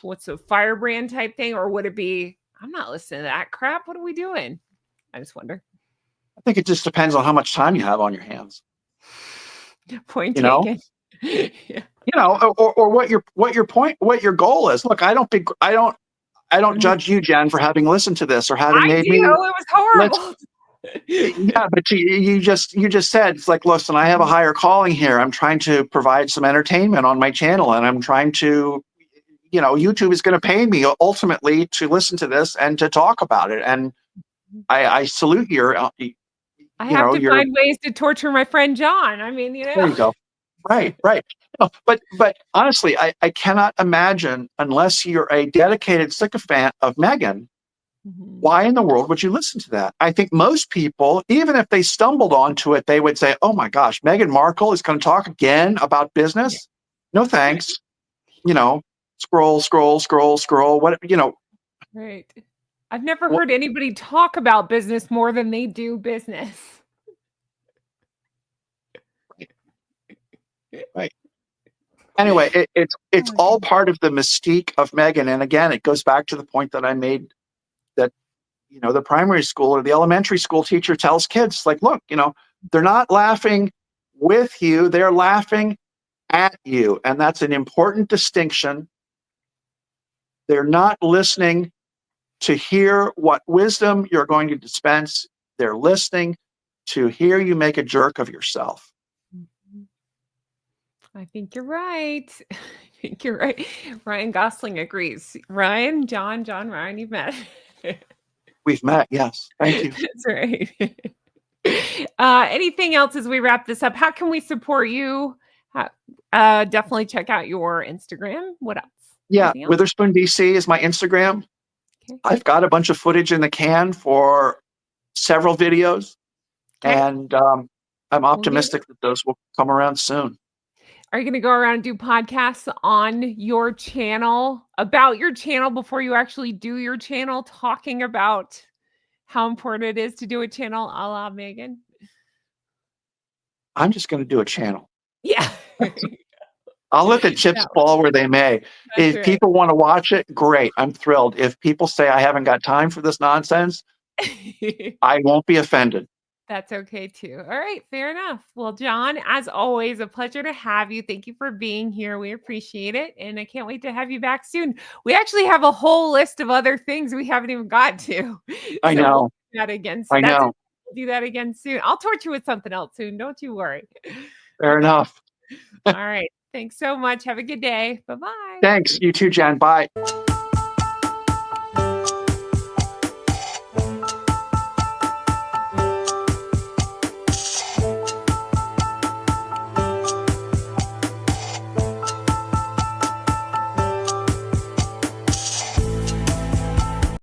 what's a firebrand type thing, or would it be I'm not listening to that crap? What are we doing? I just wonder. I think it just depends on how much time you have on your hands, Point you know? taken. Yeah. Or what your goal is. Look, I don't Mhm. judge you, Jen, for having listened to this or having I made do. me It was let's horrible. yeah, but you just said it's like, listen, I have a higher calling here. I'm trying to provide some entertainment on my channel, and I'm trying to, YouTube is going to pay me ultimately to listen to this and to talk about it. And I salute I have to your find ways to torture my friend John. I mean, there you go. Right, right. No, but honestly, I cannot imagine unless you're a dedicated sycophant of Meghan, Mhm. why in the world would you listen to that? I think most people, even if they stumbled onto it, they would say, "Oh my gosh, Meghan Markle is going to talk again about Yeah. business? No thanks." You know, scroll, scroll, scroll, scroll. Right. I've never What, heard anybody talk about business more than they do business. right. Anyway, it's Oh, all goodness. part of the mystique of Meghan. And again, it goes back to the point that I made that the primary school or the elementary school teacher tells kids, like, look, they're not laughing with you, they're laughing at you. And that's an important distinction. They're not listening to hear what wisdom you're going to dispense. They're listening to hear you make a jerk of yourself. Mhm. I think you're right. I think you're right. Ryan Gosling agrees. Ryan, John, Ryan, you've met. We've met. Yes. Thank you. That's right. Anything else as we wrap this up? How can we support you? How, definitely check out your Instagram. What else? Yeah. Anything else? Witherspoon DC is my Instagram. Okay. I've got a bunch of footage in the can for several videos, Okay. and I'm We'll do that. optimistic that those will come around soon. Are you going to go around and do podcasts on your channel about your channel before you actually do your channel, talking about how important it is to do a channel a la Megan? I'm just going to do a channel. Yeah. I'll let the chips No, fall where they may. that's If people want to watch it, great. I'm thrilled. If people say I haven't got time for this nonsense, right. I won't be offended. That's okay too. All right, fair enough. Well, John, as always, a pleasure to have you. Thank you for being here. We appreciate it. And I can't wait to have you back soon. We actually have a whole list of other things we haven't even got to. I So we'll know. do that again. I That's okay. know. We'll do that again soon. I'll torture you with something else soon. Don't you worry. Fair enough. All right. Thanks so much. Have a good day. Bye bye. Thanks. You too, Jen. Bye.